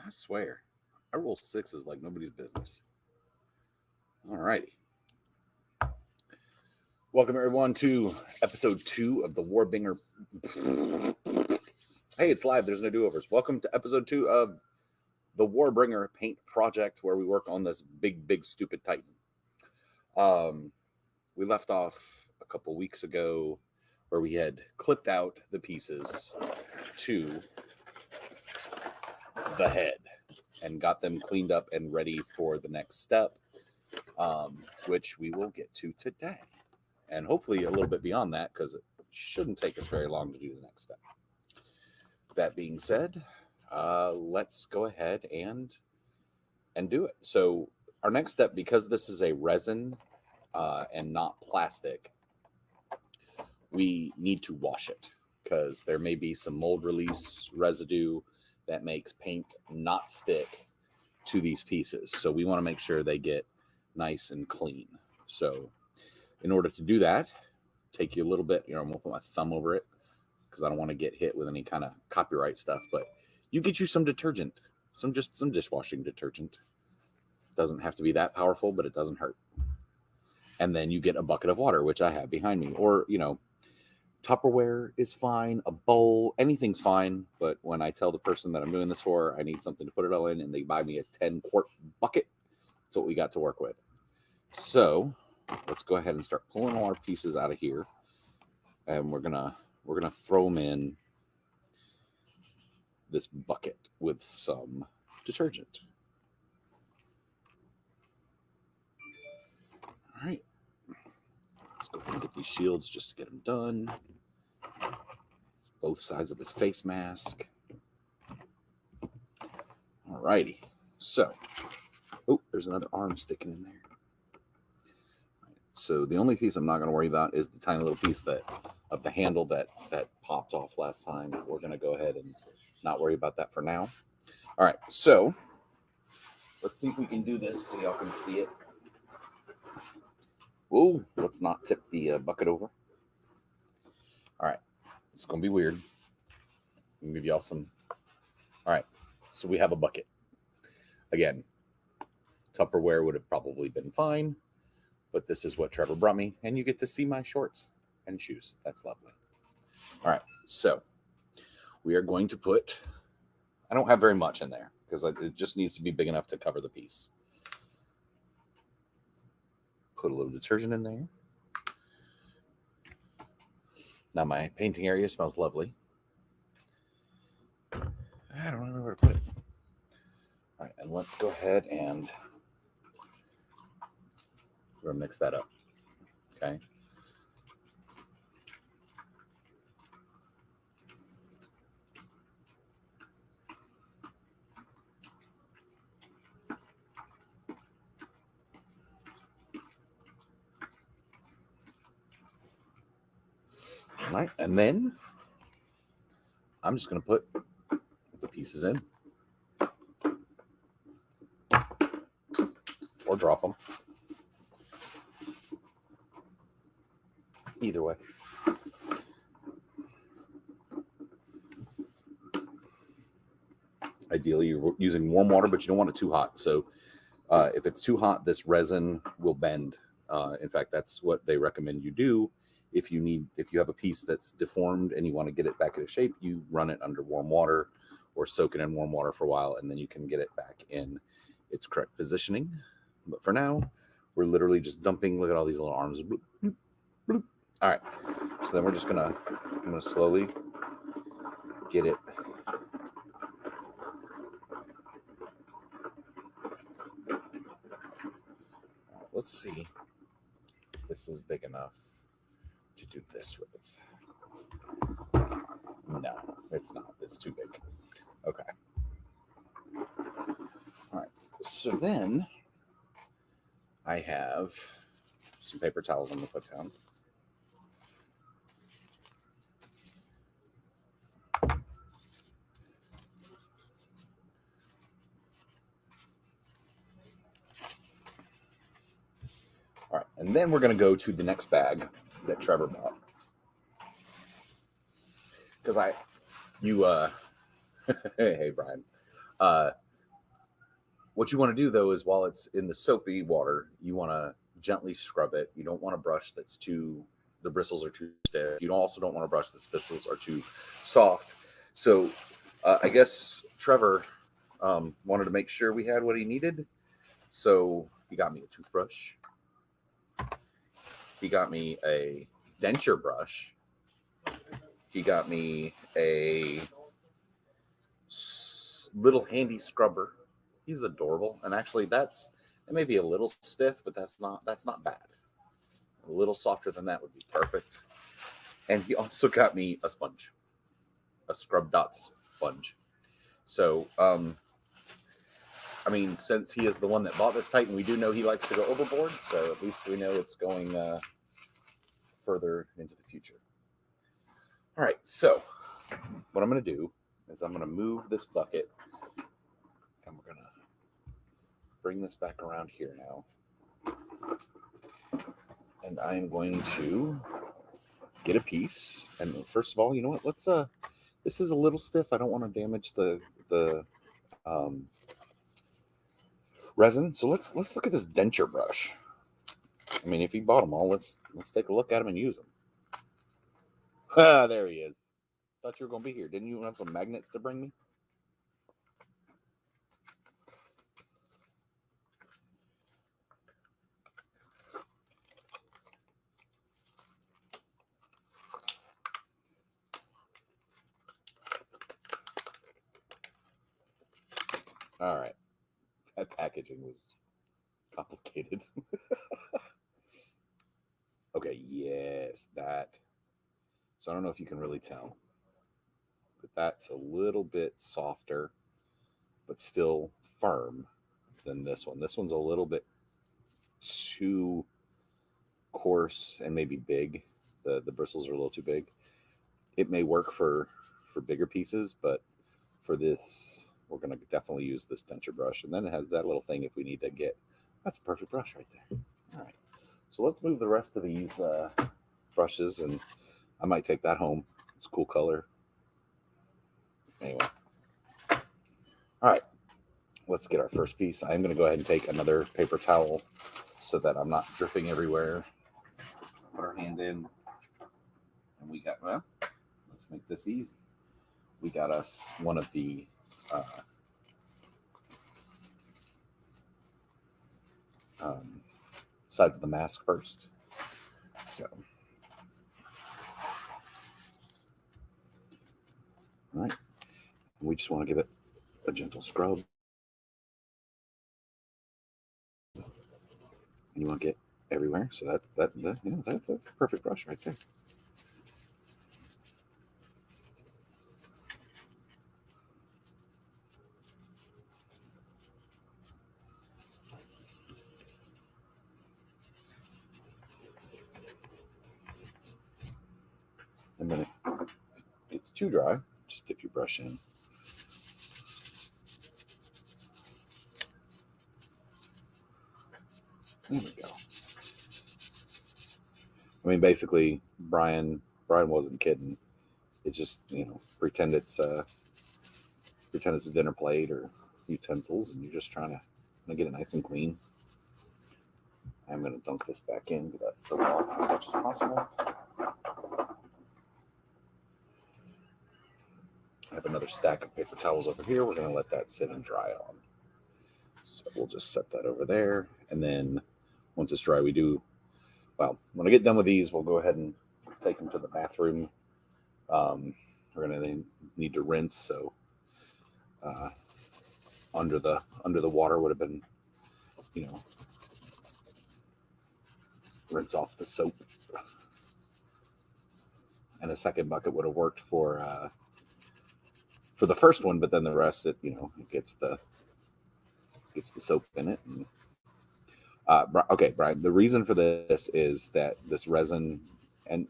I swear, I roll sixes like nobody's business. All righty. Welcome, everyone, to episode 2 of the Warbringer. Hey, it's live. There's no do-overs. Welcome to episode 2 of the Warbringer Paint Project, where we work on this big, stupid Titan. We left off a couple weeks ago where we had clipped out the pieces to the head and got them cleaned up and ready for the next step, which we will get to today. And hopefully a little bit beyond that, because it shouldn't take us very long to do the next step. That being said, let's go ahead and do it. So our next step, because this is a resin and not plastic, we need to wash it because there may be some mold release residue that makes paint not stick to these pieces. So we want to make sure they get nice and clean. So in order to do that, take you a little bit, I'm going to put my thumb over it because I don't want to get hit with any kind of copyright stuff, but you get you some detergent, some dishwashing detergent. Doesn't have to be that powerful, but it doesn't hurt. And then you get a bucket of water, which I have behind me, or, Tupperware is fine, a bowl, anything's fine. But when I tell the person that I'm doing this for, I need something to put it all in, and they buy me a 10-quart bucket, that's what we got to work with. So let's go ahead and start pulling all our pieces out of here, and we're gonna throw them in this bucket with some detergent. All right, let's go ahead and get these shields just to get them done. It's both sides of his face mask. All righty, so there's another arm sticking in there. So the only piece I'm not going to worry about is the tiny little piece of the handle that popped off last time. We're going to go ahead and not worry about that for now. All right, so let's see if we can do this so y'all can see it. Whoa, let's not tip the bucket over. All right, it's going to be weird. I'm going to give y'all some. All right, so we have a bucket. Again, Tupperware would have probably been fine, but this is what Trevor brought me, and you get to see my shorts and shoes. That's lovely. All right, so we are going to put, I don't have very much in there because it just needs to be big enough to cover the piece. Put a little detergent in there. Now my painting area smells lovely. I don't know where to put it. All right, and let's go ahead and we're gonna mix that up. Okay. All right, and then I'm just going to put the pieces in or drop them. Either way. Ideally, you're using warm water, but you don't want it too hot. So if it's too hot, this resin will bend. In fact, that's what they recommend you do. If you have a piece that's deformed and you want to get it back into shape, you run it under warm water or soak it in warm water for a while, and then you can get it back in its correct positioning. But for now, we're literally just dumping. Look at all these little arms. Bloop, bloop, bloop. All right. So then we're just I'm gonna slowly get it. Let's see if this is big enough to do this with. No, it's not. It's too big. Okay. All right. So then I have some paper towels I'm going to put down. All right, and then we're going to go to the next bag that Trevor bought. Because hey Brian, What you want to do though is while it's in the soapy water, you want to gently scrub it. You don't want a brush that's the bristles are too stiff. You also don't want a brush that's bristles are too soft. So I guess Trevor wanted to make sure we had what he needed. So he got me a toothbrush. He got me a denture brush. He got me a little handy scrubber. He's adorable. And actually it may be a little stiff, but that's not bad. A little softer than that would be perfect. And he also got me a sponge, a Scrub Dots sponge. So, I mean, since he is the one that bought this Titan, we do know he likes to go overboard. So at least we know it's going further into the future. All right. So what I'm going to do is I'm going to move this bucket and we're going to bring this back around here now. And I am going to get a piece. And first of all, you know what? Let's this is a little stiff. I don't want to damage the resin. So let's look at this denture brush. I mean, if he bought them all, let's take a look at them and use them. Ah, there he is. Thought you were going to be here. Didn't you have some magnets to bring me? All right. That packaging was complicated. Okay, yes, that. So I don't know if you can really tell, but that's a little bit softer, but still firm than this one. This one's a little bit too coarse and maybe big. The bristles are a little too big. It may work for bigger pieces, but for this, we're going to definitely use this denture brush. And then it has that little thing if we need to get, that's a perfect brush right there. All right. So let's move the rest of these brushes, and I might take that home. It's a cool color. Anyway. All right. Let's get our first piece. I'm going to go ahead and take another paper towel so that I'm not dripping everywhere. Put our hand in. And we got, well, let's make this easy. We got us one of the sides of the mask first. So, all right. We just want to give it a gentle scrub. And you want to get everywhere. So that's a perfect brush right there. And then if it's too dry, just dip your brush in. There we go. I mean, basically, Brian wasn't kidding. It's just, pretend it's a dinner plate or utensils, and you're just trying to get it nice and clean. I'm going to dunk this back in, get that soap off as much as possible. I have another stack of paper towels over here. We're going to let that sit and dry on. So we'll just set that over there. And then once it's dry, when I get done with these, we'll go ahead and take them to the bathroom. We're going to need to rinse. So under the water would have been, rinse off the soap. And a second bucket would have worked for the first one, but then the rest, it gets the soap in it. And, okay, Brian, the reason for this is that this resin, and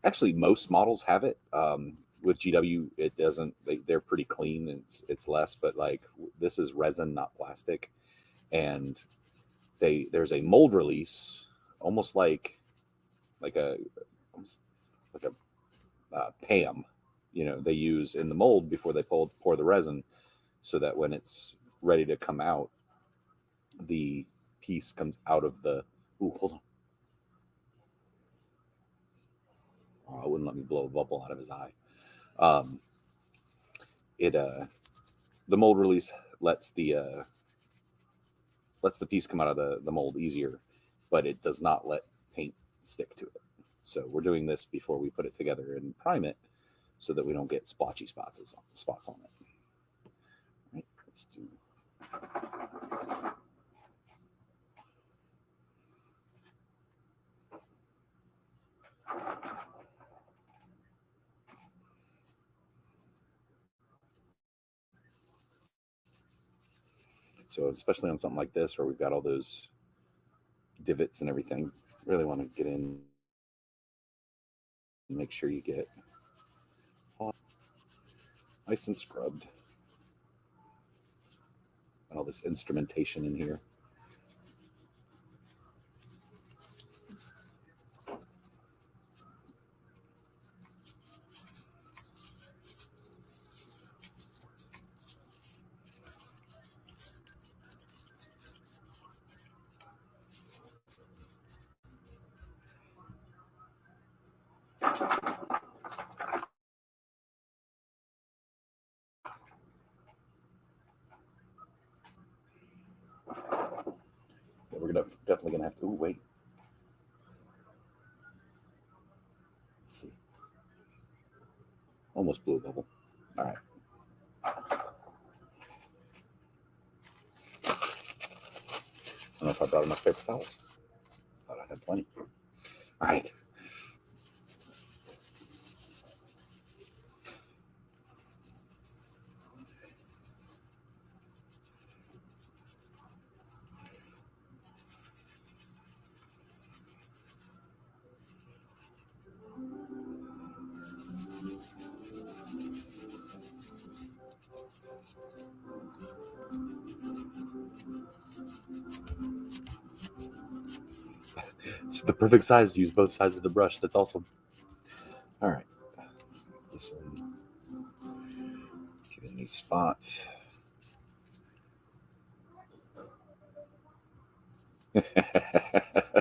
actually most models have it. With GW, it doesn't. They're pretty clean. It's less, but like this is resin, not plastic, and there's a mold release, almost like a PAM. They use in the mold before they pour the resin, so that when it's ready to come out, the piece comes out of the... Ooh, hold on. Oh, it wouldn't let me blow a bubble out of his eye. The mold release lets the piece come out of the mold easier, but it does not let paint stick to it. So we're doing this before we put it together and prime it, so that we don't get splotchy spots on it. All right, let's do... So especially on something like this where we've got all those divots and everything, really want to get in and make sure you get nice and scrubbed. And all this instrumentation in here. We're definitely gonna have to... Ooh, wait. Let's see. Almost blew a bubble. All right. I don't know if I brought enough paper towels. Thought I had plenty. All right. It's the perfect size to use both sides of the brush. That's awesome. All right. Let's use this one. Get in these spots.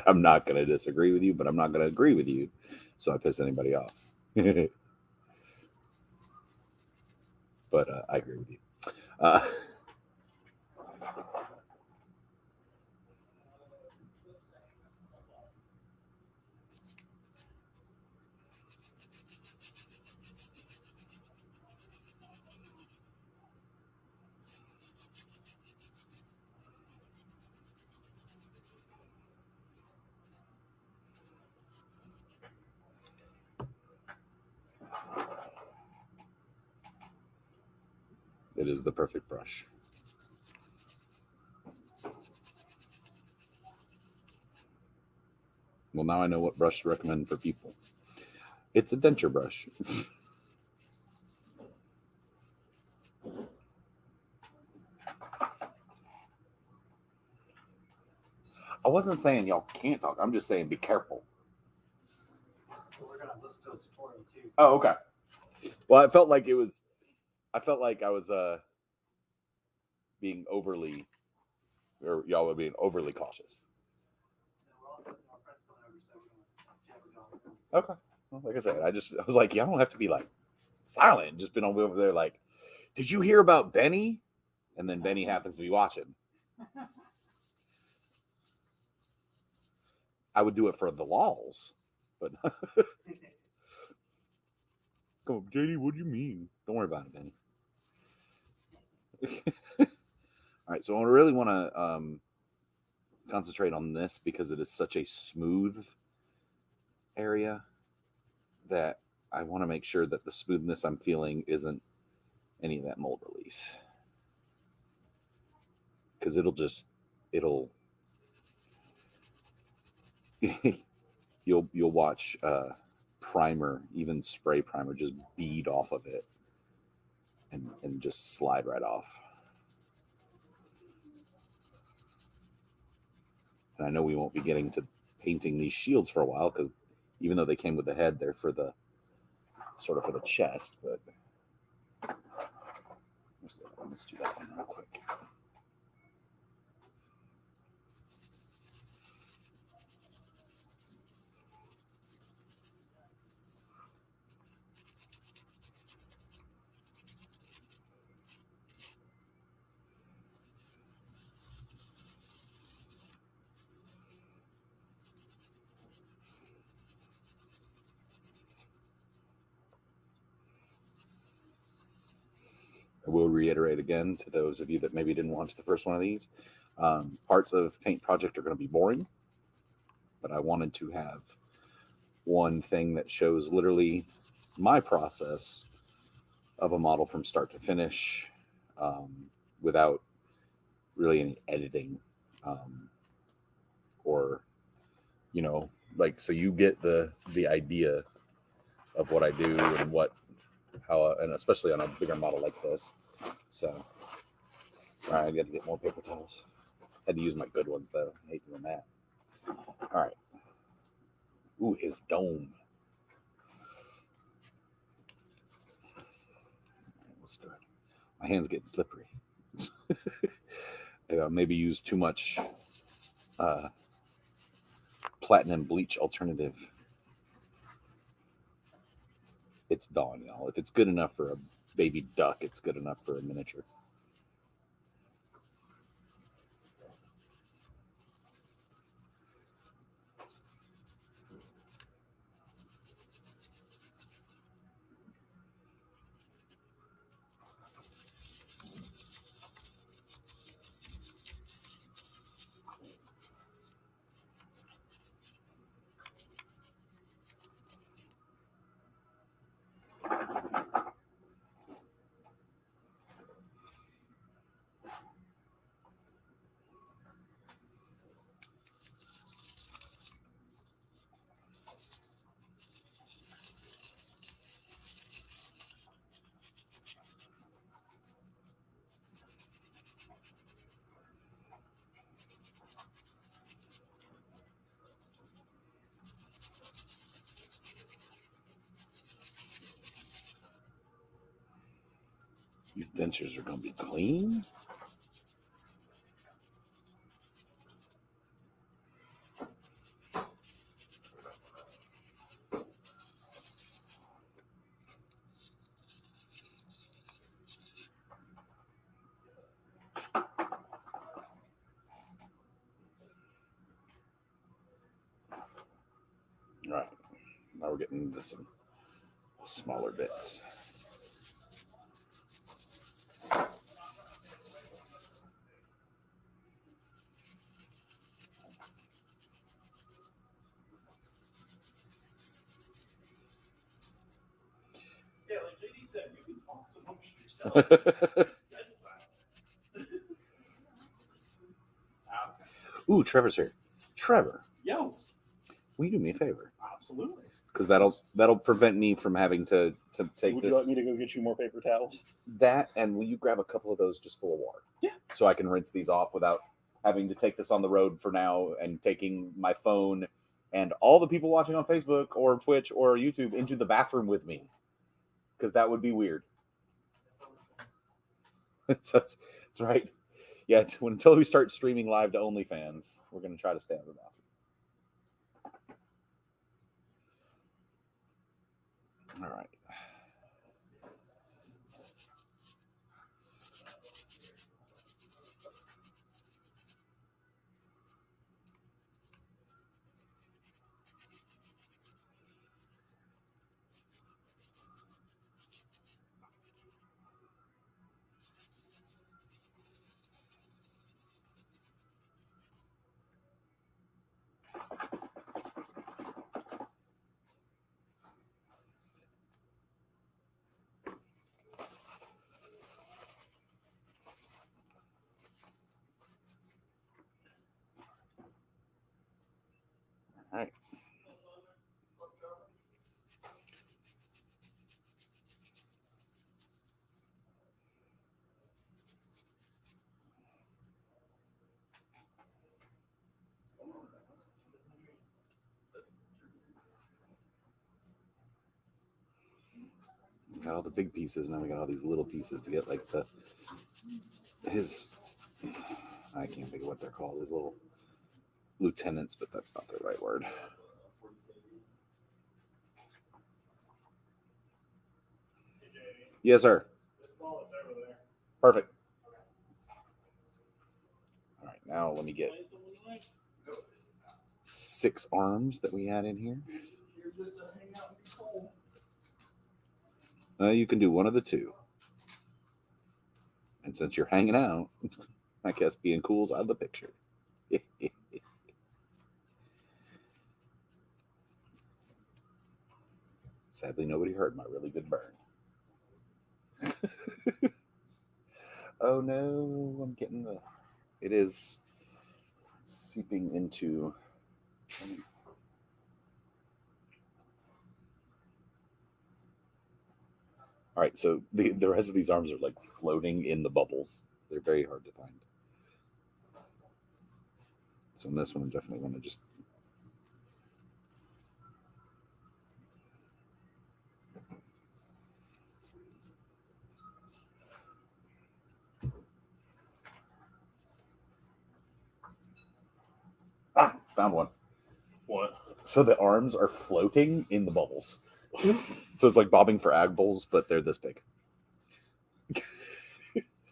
I'm not going to disagree with you, but I'm not going to agree with you, so I piss anybody off. But I agree with you. It is the perfect brush. Well, now I know what brush to recommend for people. It's a denture brush. I wasn't saying y'all can't talk. I'm just saying be careful. We're going to listen to a tutorial too. Oh, okay. Well, I felt like I was being overly, or y'all were being overly cautious. Okay. Well, like I said, I was like, y'all don't have to be like silent. Just been over there like, did you hear about Benny? And then Benny happens to be watching. I would do it for the lols, but come on, JD, what do you mean? Don't worry about it, Benny. All right, so I really want to concentrate on this because it is such a smooth area that I want to make sure that the smoothness I'm feeling isn't any of that mold release, because it'll you'll watch primer, even spray primer, just bead off of it and just slide right off. And I know we won't be getting to painting these shields for a while, because even though they came with the head, they're for the sort of for the chest. But let's do that one real quick. I will reiterate again to those of you that maybe didn't watch the first one of these. Parts of Paint Project are going to be boring, but I wanted to have one thing that shows literally my process of a model from start to finish, without really any editing, or, you know, like, so you get the idea of what I do and how, and especially on a bigger model like this. So, all right, I got to get more paper towels. Had to use my good ones though. I hate doing that. All right. Ooh, his dome. That's good. My hand's getting slippery. Maybe use too much platinum bleach alternative. It's Dawn, y'all. If it's good enough for a baby duck, it's good enough for a miniature. These dentures are going to be clean. All right, now we're getting into some smaller bits. Yeah, like JD said, you can talk amongst yourself. Ooh, Trevor's here. Trevor, Yo, will you do me a favor? absolutely. Because that'll prevent me from having to take Would this. you like me to go get you more paper towels? That, and will you grab a couple of those just full of water? Yeah. So I can rinse these off without having to take this on the road for now and taking my phone and all the people watching on Facebook or Twitch or YouTube into the bathroom with me. Because that would be weird. That's right. Yeah, until we start streaming live to OnlyFans, we're going to try to stay out of the bathroom. All right. All right. We got all the big pieces, now we got all these little pieces to get like I can't think of what they're called, his little lieutenants, but that's not the right word. Yes, sir. Perfect. All right, now let me get 6 arms that we had in here. You can do one of the two. since you're hanging out, I guess being cool's out of the picture. Sadly, nobody heard my really good burn. Oh no, I'm getting the... It is seeping into... All right, so the rest of these arms are like floating in the bubbles. They're very hard to find. So in this one, I definitely want to just... Ah, found one. What? So the arms are floating in the bubbles. So it's like bobbing for agbills, but they're this big. I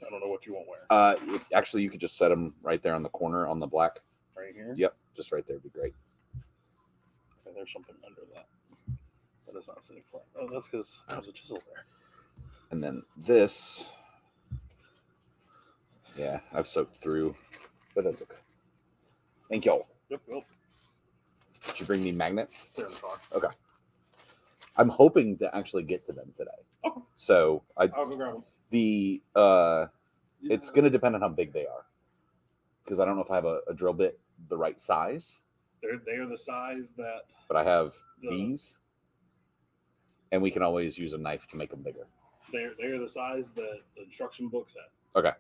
don't know what you want where. Actually, you could just set them right there on the corner on the black. Right here? Yep, just right there would be great. Okay, there's something under that. That is not sitting flat. Oh, that's because there's a chisel there. And then this... Yeah, I've soaked through, but that's okay. Thank y'all. Yep. Did you bring me magnets? They're in the car. Okay. I'm hoping to actually get to them today. Okay. So I'll go grab them. It's going to depend on how big they are, because I don't know if I have a drill bit the right size. They are the size that. But I have these, and we can always use a knife to make them bigger. They are the size that the instruction book said. Okay.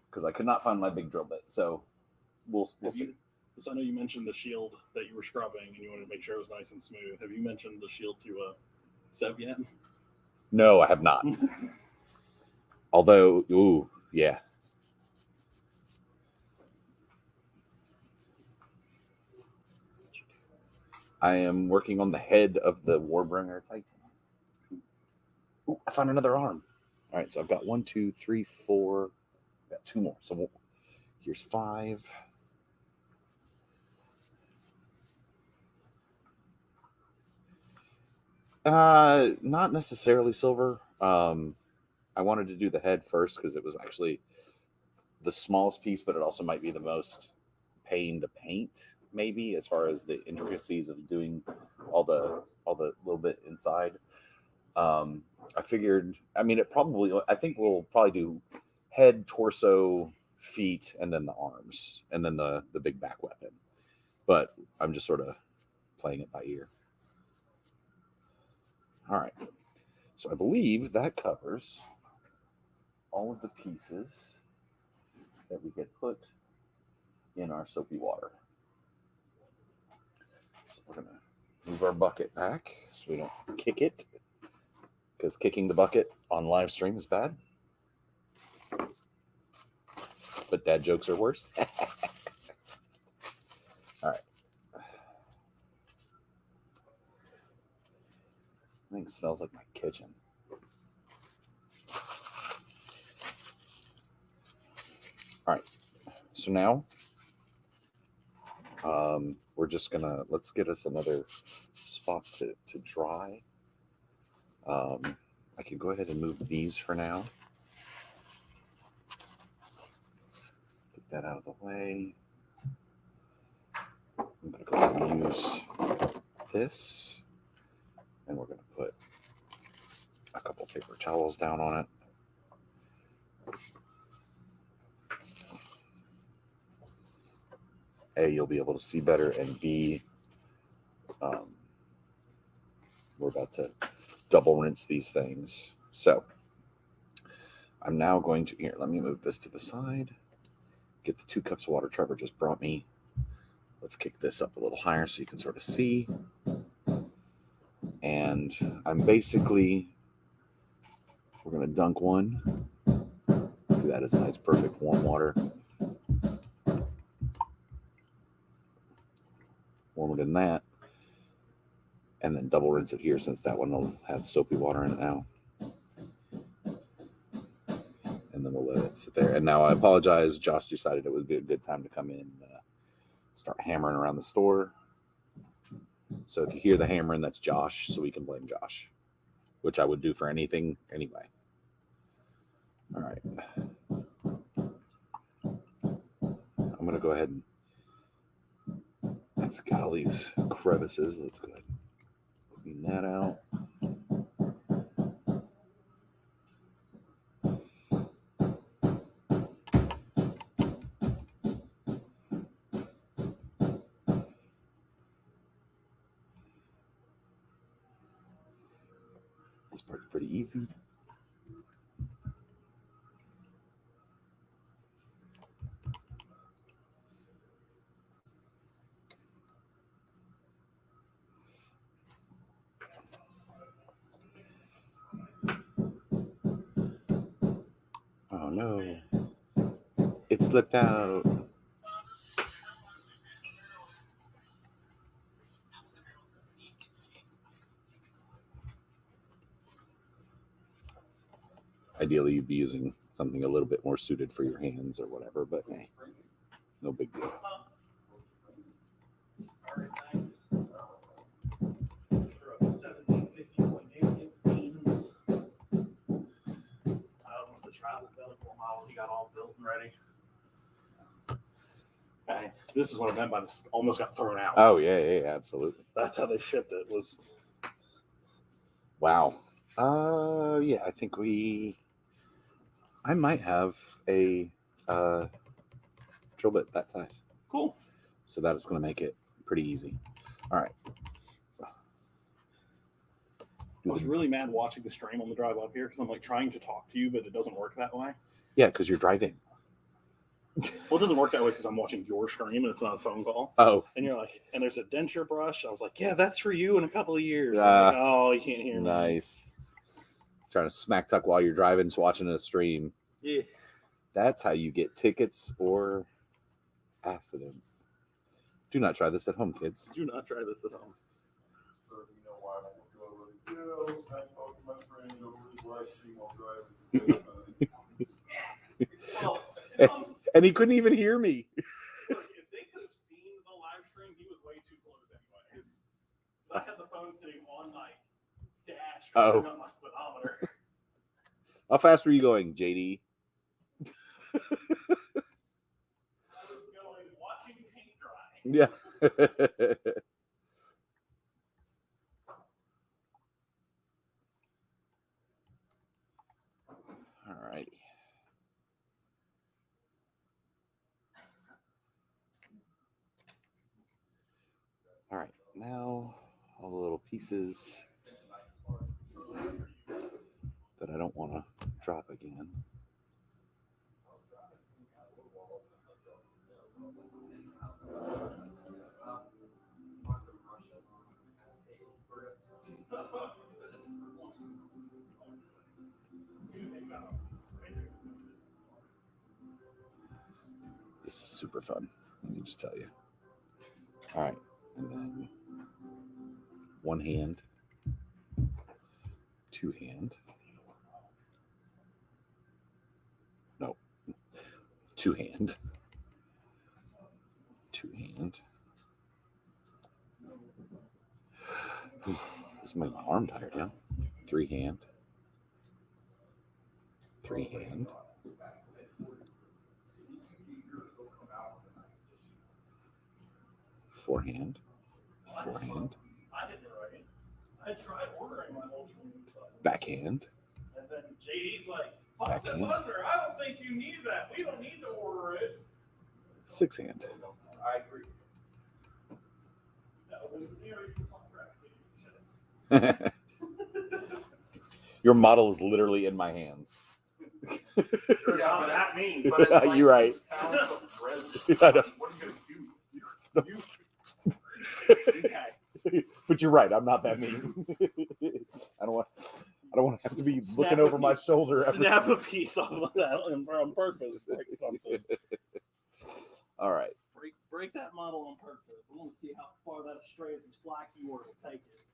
Because I could not find my big drill bit, so we'll see. So I know you mentioned the shield that you were scrubbing, and you wanted to make sure it was nice and smooth. Have you mentioned the shield to Sev yet? No, I have not. Although, ooh, yeah. I am working on the head of the Warbringer Titan. Ooh, I found another arm. All right, so I've got 1, 2, 3, 4. I've got 2 more. So here's 5. Not necessarily silver. I wanted to do the head first because it was actually the smallest piece, but it also might be the most pain to paint, maybe, as far as the intricacies of doing all the little bit inside. I figured, I think we'll probably do head, torso, feet, and then the arms, and then the big back weapon. But I'm just sort of playing it by ear. All right. So I believe that covers all of the pieces that we had put in our soapy water. So we're going to move our bucket back so we don't kick it, because kicking the bucket on live stream is bad. But dad jokes are worse. All right. I think it smells like my kitchen. All right. So now we're just gonna, let's get us another spot to dry. I can go ahead and move these for now. Get that out of the way. I'm gonna go ahead and use this. And we're going to put a couple paper towels down on it. A, you'll be able to see better, and B, we're about to double rinse these things. So I'm now going to, here, let me move this to the side. Get the 2 cups of water Trevor just brought me. Let's kick this up a little higher so you can sort of see. And I'm basically, we're going to dunk one. See, that is nice, perfect warm water. Warmer than that. And then double rinse it here, since that one will have soapy water in it now. And then we'll let it sit there. And now I apologize. Josh decided it would be a good time to come in and start hammering around the store. So if you hear the hammering, that's Josh, so we can blame Josh, which I would do for anything anyway. All right. I'm going to go ahead and it's got all these crevices. Let's go ahead and clean that out. This part's pretty easy. Oh no, it slipped out. Ideally, you'd be using something a little bit more suited for your hands or whatever, but hey, no big deal. He got all built and ready. Okay. This is what I meant by this. Almost got thrown out. Oh yeah, absolutely. That's how they shipped it. Was wow. Yeah, I think I might have a drill bit that size. Cool. So that is going to make it pretty easy. All right. I was really mad watching the stream on the drive up here because I'm like trying to talk to you, but it doesn't work that way. Yeah, because you're driving. Well, it doesn't work that way because I'm watching your stream and it's not a phone call. Oh. And you're like, and there's a denture brush. I was like, yeah, that's for you in a couple of years. Like, oh, you can't hear me. Nice. Trying to smack tuck while you're driving, just watching a stream. Yeah. That's how you get tickets or accidents. Do not try this at home, kids. Do not try this at home. So, you know why I won't go over the hills, I talk to my friend over his live stream while driving at the same time. Well, And he couldn't even hear me. look, if they could have seen the live stream, he was way too close anyways. So I had the phone sitting on my dash, covering up my speedometer. How fast were you going, JD? I was going watching paint dry. Yeah. All righty. All right, now all the little pieces that I don't want to drop again. This is super fun, let me just tell you. All right, and then one hand, two hand. No, two hand. Two hand. This is my arm tired, yeah. Three hand. Three hand. Forehand. Forehand. I didn't write it. I tried ordering my whole stream and stuff. Backhand. And then JD's like, fuck the Backhand. thunder. I don't think you need that. We don't need to order it. Six hand. I agree. That was the nearest contract. Your model is literally in my hands. You're not that mean. But it's like You're right. pounds of resin. I know. What are you going to do? Okay. But you're right. I'm not that mean. I don't want to have to be looking over my shoulder. Snap a piece off of that on purpose. Break something. All right. Break that model on purpose. I want to see how far that astray as flaky word will take it.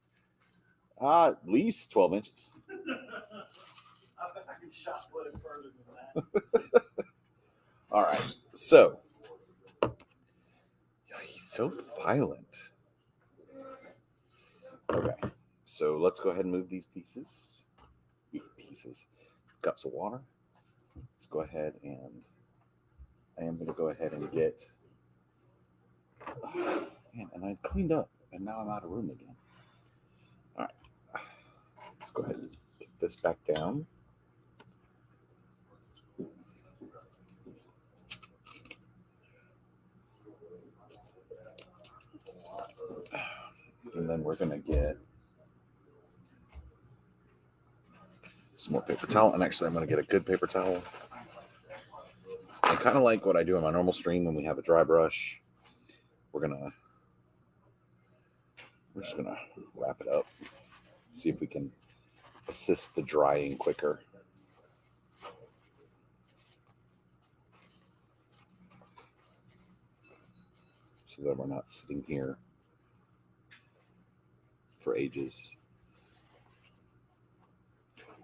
At least 12 inches. I think I can shot put it further than that. All right. So he's so violent. Okay. So let's go ahead and move these pieces. Cups of water. Let's go ahead and I am going to go ahead and get Man, and I cleaned up, and now I'm out of room again. All right. Let's go ahead and get this back down. And then we're going to get some more paper towel. And actually, I'm going to get a good paper towel. I kind of like what I do on my normal stream when we have a dry brush. We're just going to wrap it up. See if we can assist the drying quicker. So that we're not sitting here for ages.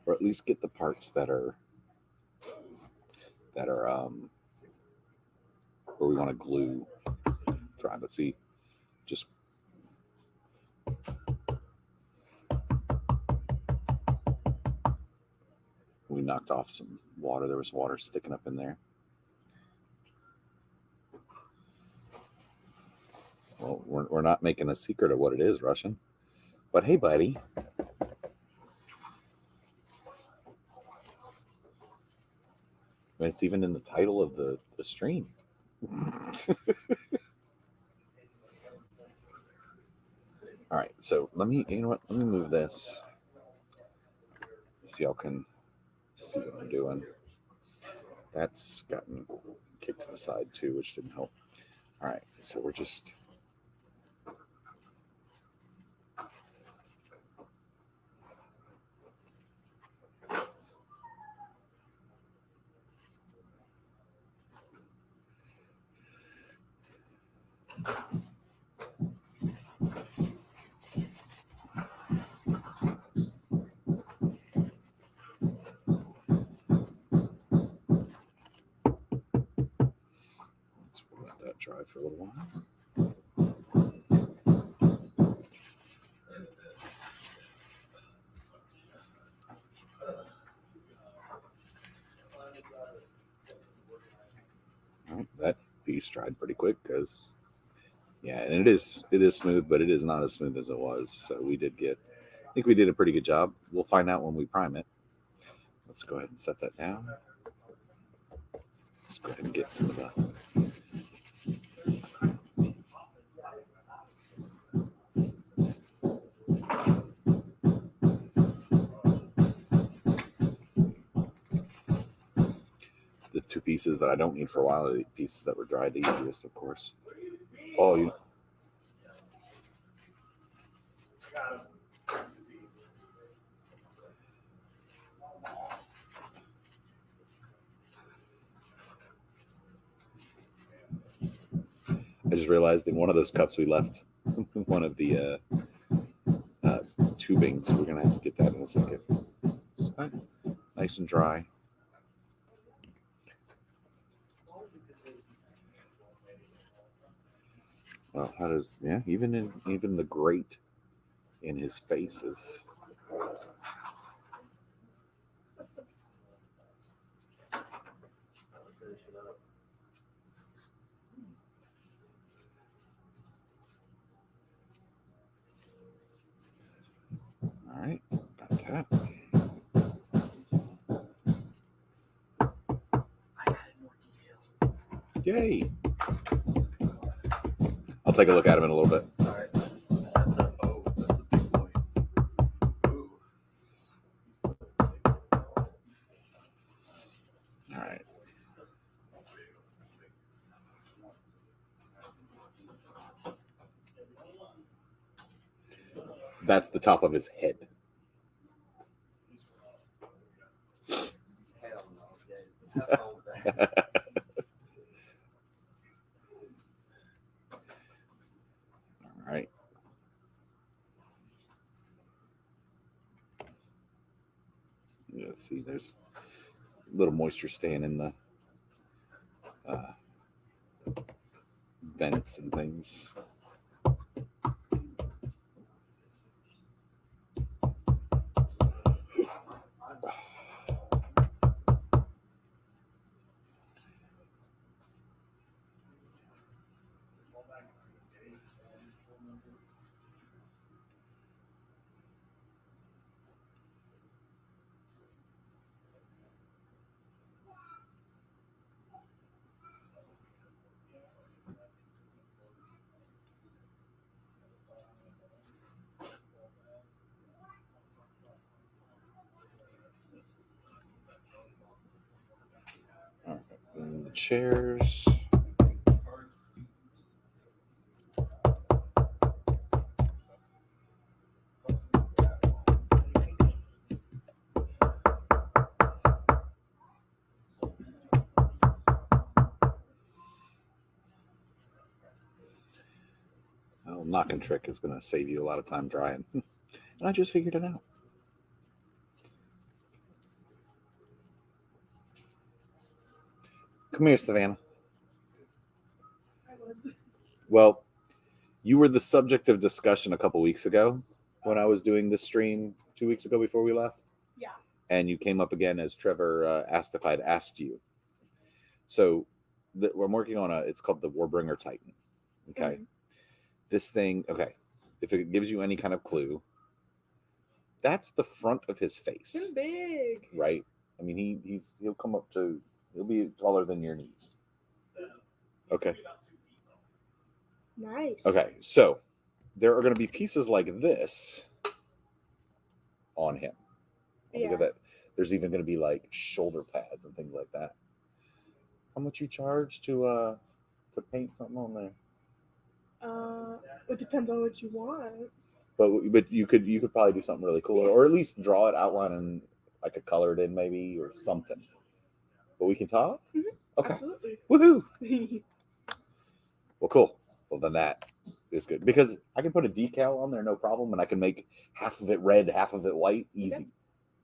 Or at least get the parts that are where we want to glue dry. But see, just we knocked off some water. There was water sticking up in there. Well, we're not making a secret of what it is, Russian. But hey, buddy. It's even in the title of the stream. All right, so let me move this so y'all can see what I'm doing. That's gotten kicked to the side too, which didn't help. All right, so we're just let that dry for a little while. All right, that piece dried pretty quick because, yeah, and it is smooth, but it is not as smooth as it was. So I think we did a pretty good job. We'll find out when we prime it. Let's go ahead and set that down. Let's go ahead and get some of that. The two pieces that I don't need for a while are the pieces that were dried the easiest, of course. Oh, you. I just realized in one of those cups we left one of the tubing, so we're gonna have to get that in a second. So nice and dry. Well, how does even the grate in his face is. All right, got that. I added more detail. Yay! I'll take a look at him in a little bit. All right. Oh, that's the big boy. Ooh. All right. That's the top of his head. Hell no. All right. Yeah, let's see. There's a little moisture staying in the vents and things. chairs. Oh, knocking trick is going to save you a lot of time drying. And I just figured it out. Come here, Savannah. Well, you were the subject of discussion a couple weeks ago when I was doing the stream 2 weeks ago before we left. Yeah. And you came up again as Trevor asked if I'd asked you. So we're working on it's called the Warbringer Titan. Okay. Mhm. This thing, okay, if it gives you any kind of clue, that's the front of his face. He's big. Right? I mean, he'll come up to, he'll be taller than your knees. Okay. Nice. Okay, so there are going to be pieces like this on him. Look Yeah. at that. There's even going to be like shoulder pads and things like that. How much you charge to paint something on there? It depends on what you want. But you could probably do something really cool, or at least draw it, outline, and like a color it in maybe or something. But we can talk. Mhm. Okay. Absolutely. Woohoo! Well, cool. Well, then that is good because I can put a decal on there, no problem, and I can make half of it red, half of it white, easy. That's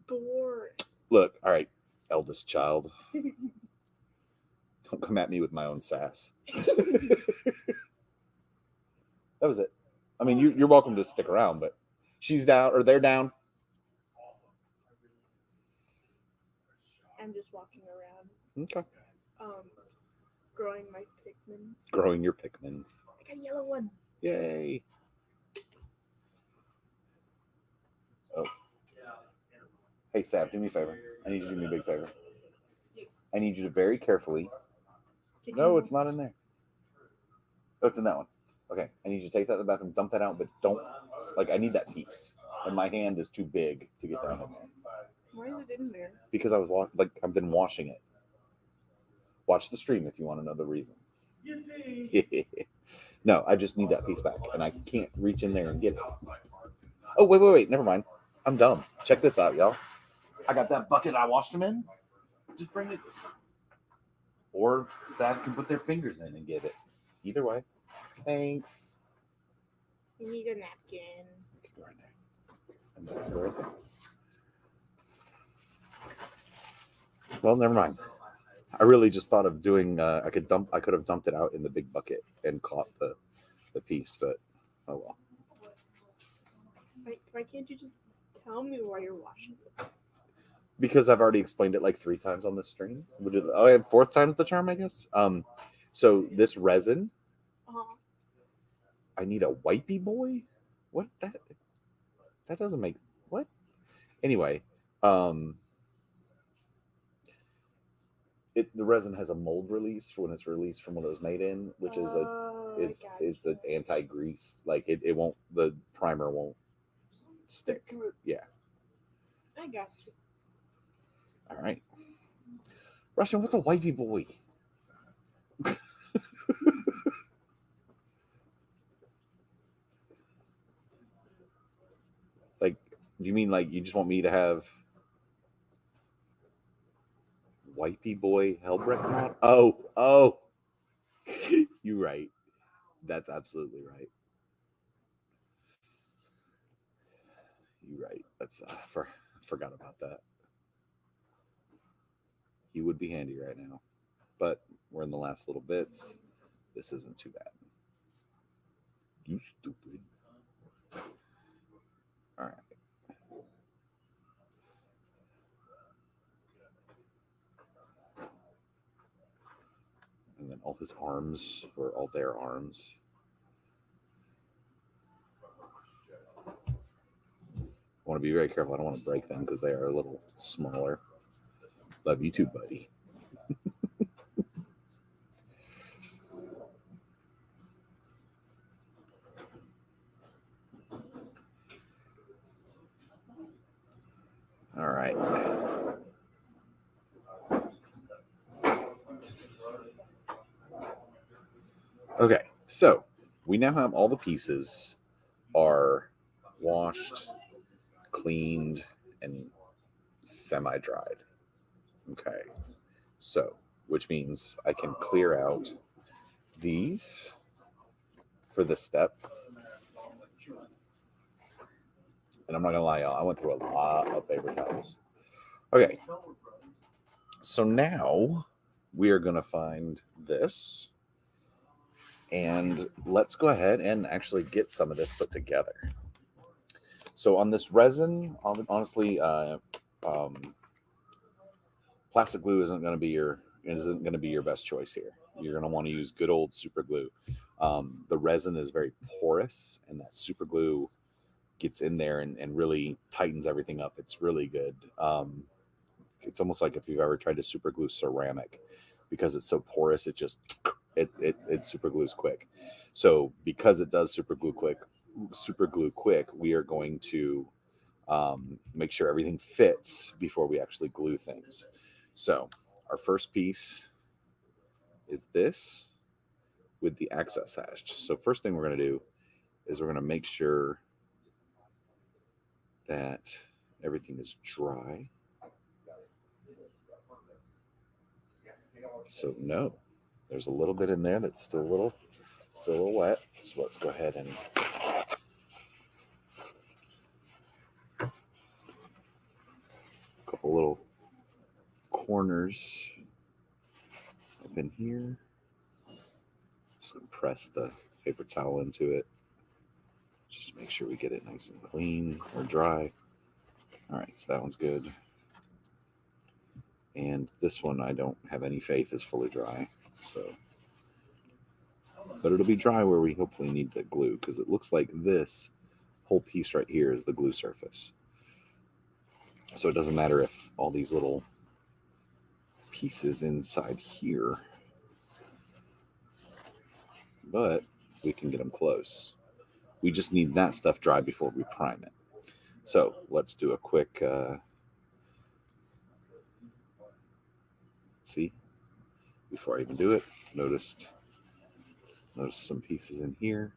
boring. Look, all right, eldest child, don't come at me with my own sass. That was it. I mean, you're welcome to stick around, but she's down or they're down. I'm just walking around. Okay. Growing my Pikmins. Growing your Pikmins. I got a yellow one. Yay. Oh. Hey, Sav, do me a favor. I need you to do me a big favor. Yes. I need you to very carefully. No, it's not in there. Oh, it's in that one. Okay. I need you to take that to the bathroom, dump that out, but don't, like, I need that piece. And my hand is too big to get down in there. Why is it in there? Because I've been washing it. Watch the stream if you want to know the reason. No, I just need that piece back, and I can't reach in there and get it. Oh, wait. Never mind. I'm dumb. Check this out, y'all. I got that bucket I washed them in. Just bring it. Or Sav can put their fingers in and get it. Either way. Thanks. You need a napkin. Go right there. And then go right there. Well, never mind. I really just thought of doing. I could have dumped it out in the big bucket and caught the piece, but oh well. Why can't you just tell me why you're washing it? Because I've already explained it like 3 times on this stream. I had 4th time's the charm, I guess. So this resin, I need a wipey boy. What that doesn't make what? Anyway, the resin has a mold release for when it's released from what it was made in, which is it's an anti-grease. Like it won't, the primer won't stick. Yeah. I got you. All right. Russian, what's a wifey boy? Like, you mean like you just want me to have wifey boy Hellbreak mod? Oh. You're right. That's absolutely right. You're right. That's forgot about that. He would be handy right now, but we're in the last little bits. This isn't too bad. You stupid. All right. And then all his arms were all their arms. I want to be very careful. I don't want to break them because they are a little smaller. Love you too, buddy. All right. Okay, so we now have all the pieces are washed, cleaned, and semi-dried. Okay, so which means I can clear out these for this step. And I'm not gonna lie, y'all, I went through a lot of paper towels. Okay, so now we are gonna find this, and let's go ahead and actually get some of this put together. So on this resin, honestly, plastic glue isn't going to be your best choice here. You're going to want to use good old super glue. The resin is very porous, and that super glue gets in there and really tightens everything up. It's really good. It's almost like if you've ever tried to super glue ceramic, because it's so porous, it super glues quick. So because it does super glue quick, we are going to make sure everything fits before we actually glue things. So our first piece is this with the access hashed. So first thing we're going to do is we're going to make sure that everything is dry. So no, there's a little bit in there that's still a little wet. So let's go ahead and couple little corners up in here. Just gonna press the paper towel into it just to make sure we get it nice and clean or dry. All right, so that one's good. And this one I don't have any faith is fully dry. So, but it'll be dry where we hopefully need the glue, because it looks like this whole piece right here is the glue surface. So it doesn't matter if all these little pieces inside here, but we can get them close. We just need that stuff dry before we prime it. So let's do a quick see before I even do it. Notice some pieces in here.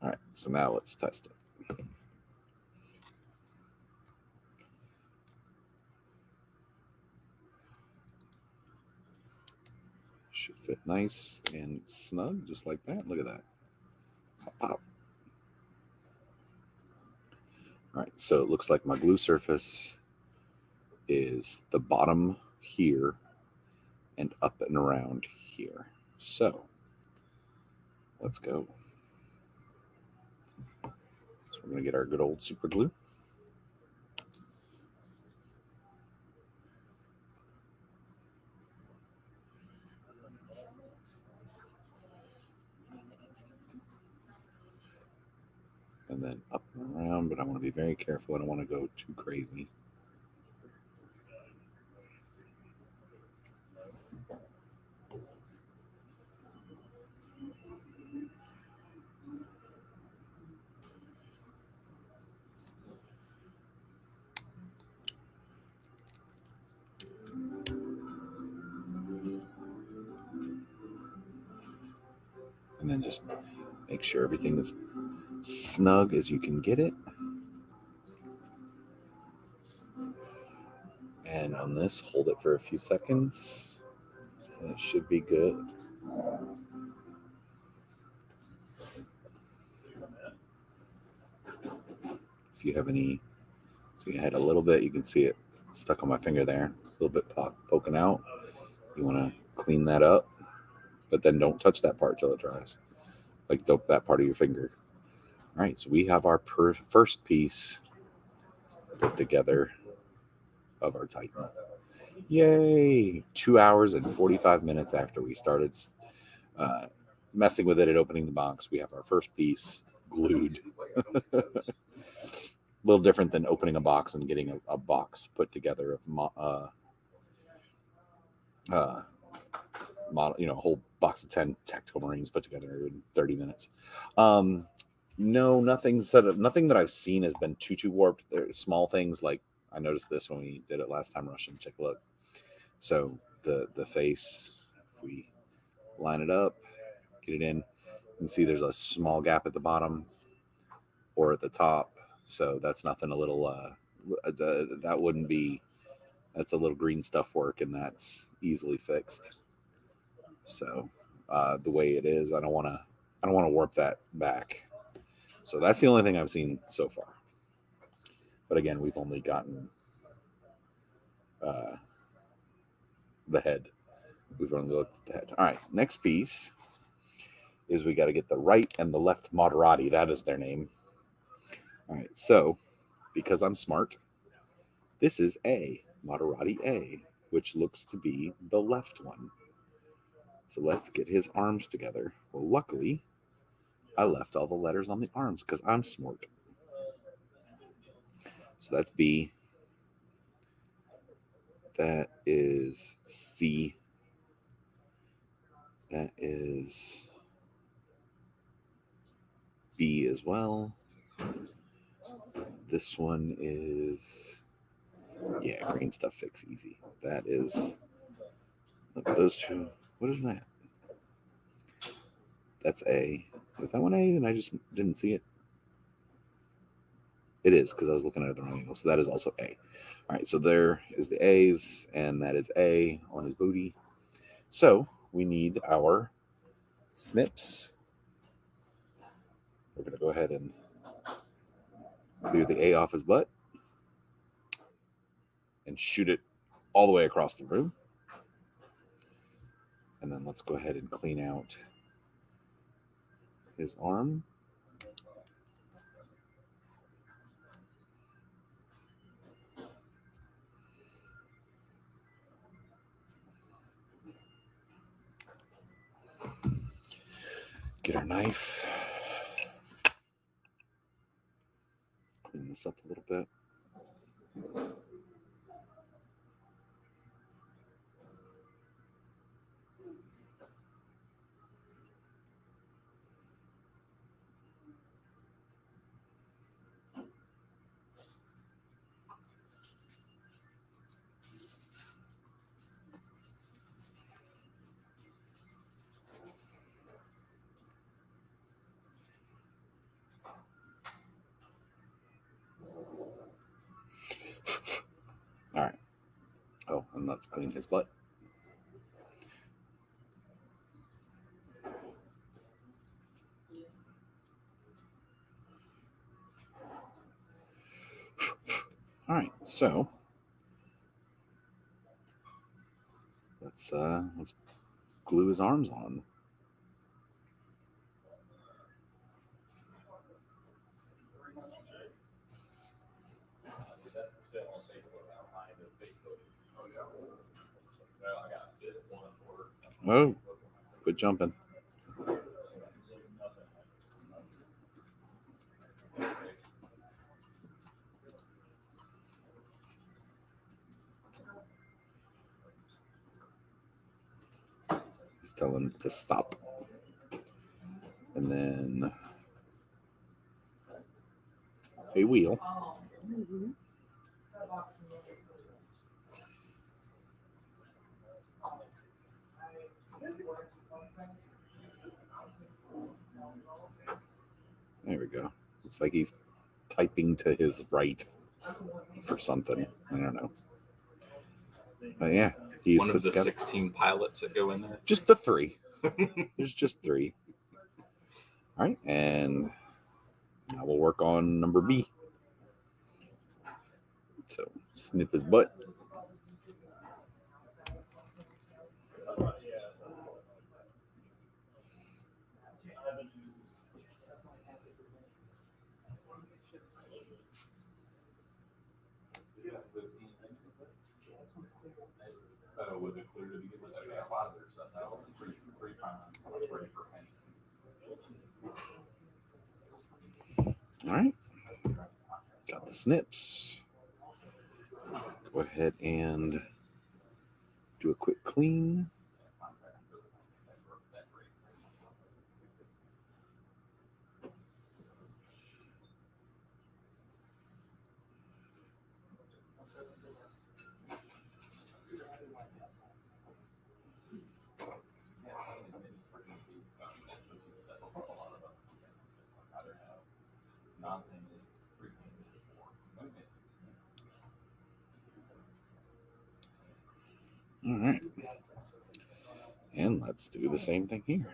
All right, so now let's test it. Should fit nice and snug, just like that. Look at that. Pop, pop. All right, so it looks like my glue surface is the bottom here and up and around here. So let's go. So we're going to get our good old super glue. And then up and around, but I want to be very careful. I don't want to go too crazy. And then just make sure everything is snug as you can get it. And on this, hold it for a few seconds, and it should be good. If you have any, see, I had a little bit, you can see it stuck on my finger there, a little bit poking out. You want to clean that up, but then don't touch that part till it dries, like that part of your finger. All right, so we have our first piece put together of our Titan. Yay! 2 hours and 45 minutes after we started messing with it and opening the box, we have our first piece glued. A little different than opening a box and getting a box put together of model, a whole box of 10 tactical Marines put together in 30 minutes. No, nothing that I've seen has been too warped. There's small things like I noticed this when we did it last time rushing. Take a look. So the face, if we line it up, get it in, you can see there's a small gap at the bottom or at the top. So that's nothing. A little that wouldn't be. That's a little green stuff work, and that's easily fixed. So the way it is, I don't want to warp that back. So that's the only thing I've seen so far. But again, we've only gotten the head. We've only looked at the head. All right, next piece is we got to get the right and the left Moderati. That is their name. All right, so because I'm smart, this is A, Moderati A, which looks to be the left one. So let's get his arms together. Well, luckily, I left all the letters on the arms because I'm smart. So that's B. That is C. That is B as well. This one is, yeah, green stuff fix easy. That is, look at those two. What is that? That's A. Is that one A? And I just didn't see it. It is because I was looking at it the wrong angle. So that is also A. All right, so there is the A's, and that is A on his booty. So we need our snips. We're going to go ahead and clear the A off his butt and shoot it all the way across the room. And then let's go ahead and clean out his arm. Get our knife. Clean this up a little bit. All right. Oh, and let's clean his butt. All right, so let's glue his arms on. Oh, quit jumping. He's telling him to stop. And then a wheel. Mm-hmm. There we go. Looks like he's typing to his right for something. I don't know. But yeah, he's one put of the together 16 pilots that go in there. just the 3. There's just 3. All right, and now we'll work on number B. So snip his butt. Was it clear to begin with? I got a lot of their stuff now. Pretty fine. I was ready for paint. All right, got the snips. Go ahead and do a quick clean. All right. And let's do the same thing here.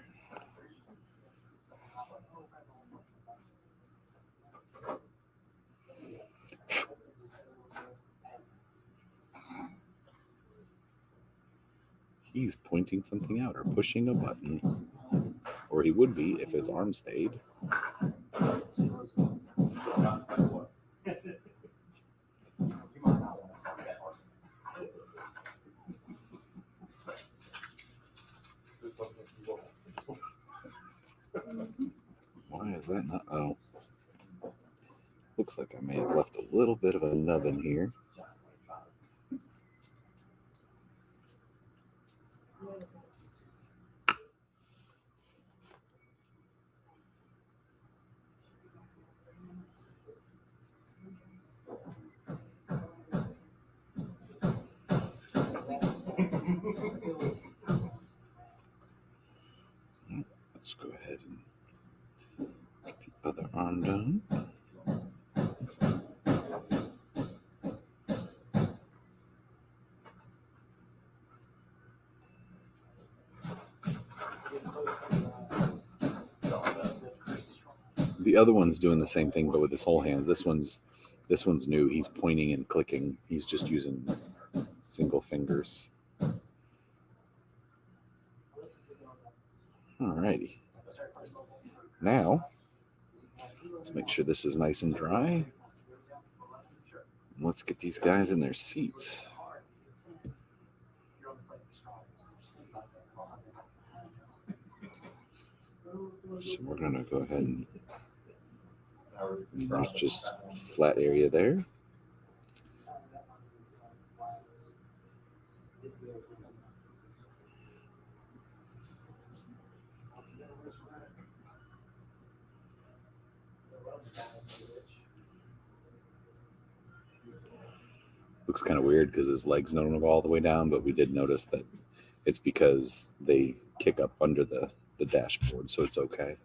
He's pointing something out or pushing a button. Or he would be if his arm stayed. Why is that not? Oh. Looks like I may have left a little bit of a nub in here. Let's go ahead and get the other arm done. The other one's doing the same thing, but with his whole hands. This one's new. He's pointing and clicking. He's just using single fingers. Alrighty. Now, let's make sure this is nice and dry. Let's get these guys in their seats. So we're going to go ahead and there's just flat area there. Looks kind of weird because his legs don't go all the way down, but we did notice that it's because they kick up under the dashboard, so it's okay.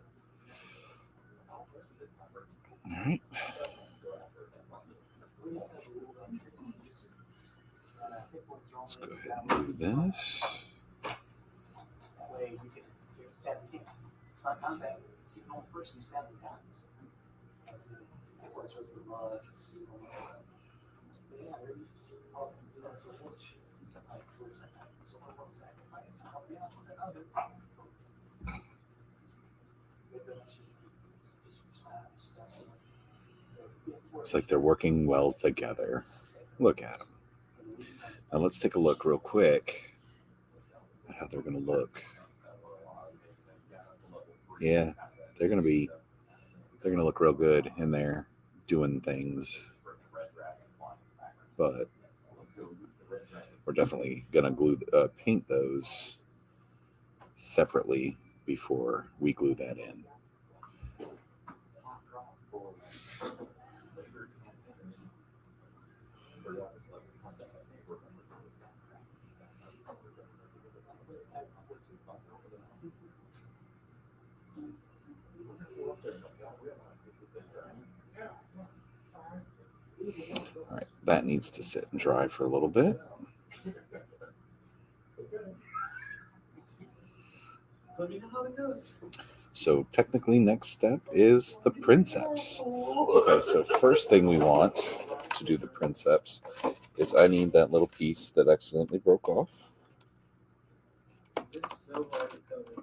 All right. Let's go ahead and do this. Looks like they're working well together. Look at them. Now let's take a look real quick at how they're going to look. Yeah, they're going to look real good in there doing things. But we're definitely going to paint those separately before we glue that in. All right, that needs to sit and dry for a little bit. Let me know how it goes. So technically next step is the princeps. Okay, so first thing we want to do the princeps is I need that little piece that accidentally broke off. It's so hard to tell with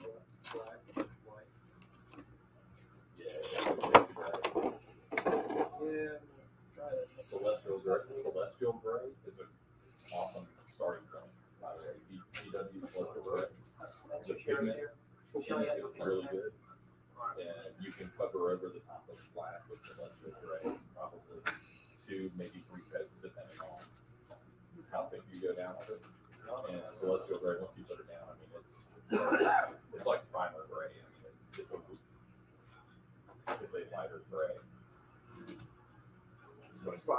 black and white. Yeah, try it. Celestial gray is an awesome starting point. By the way, he does use celestial gray. The pigment is really good, and you can cover over the top of black with celestial gray, probably 2, maybe 3 coats, depending on how thick you go down with it. And celestial gray, once you put it down, I mean, it's like primer gray. I mean, it's a lighter gray.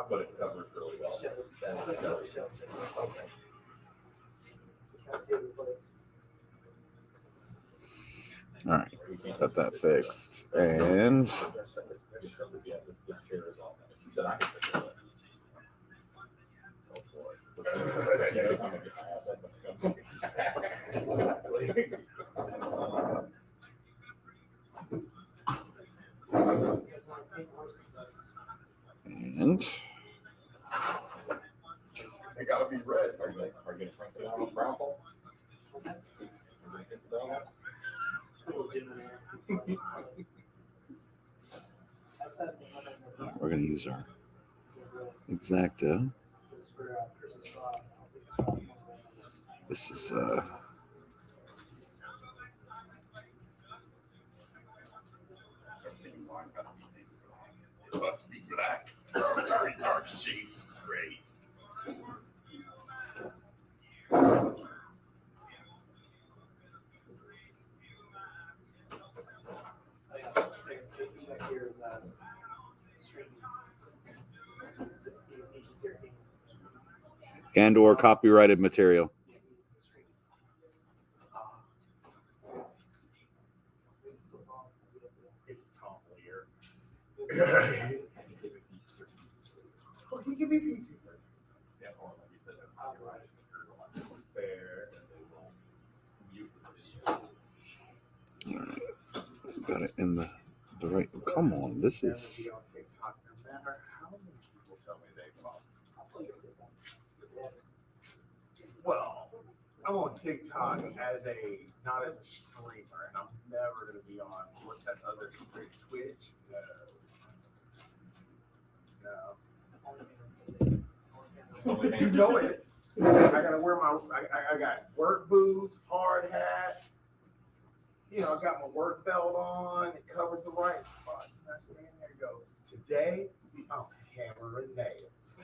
But it covers really well. All right, got that fixed. And This chair is all finished. He said I can fix it. Go for it. these are exacto. This is Everything in mine must be black. Very dark shades of gray. and or copyrighted material. It's Tom Lear. Oh, he can be PG. Yeah, or like you said, a copyrighted material on there, and they will mute the video. All right. Got it in the right. Come on, this is. No matter how many people tell me they follow. Well, I'm on TikTok as not as a streamer, and I'm never gonna be on what's that other stream, Twitch? No. You know it. I gotta wear I got work boots, hard hat. You know, I got my work belt on. It covers the right spots. And I stand there and go, today, I'm hammering nails.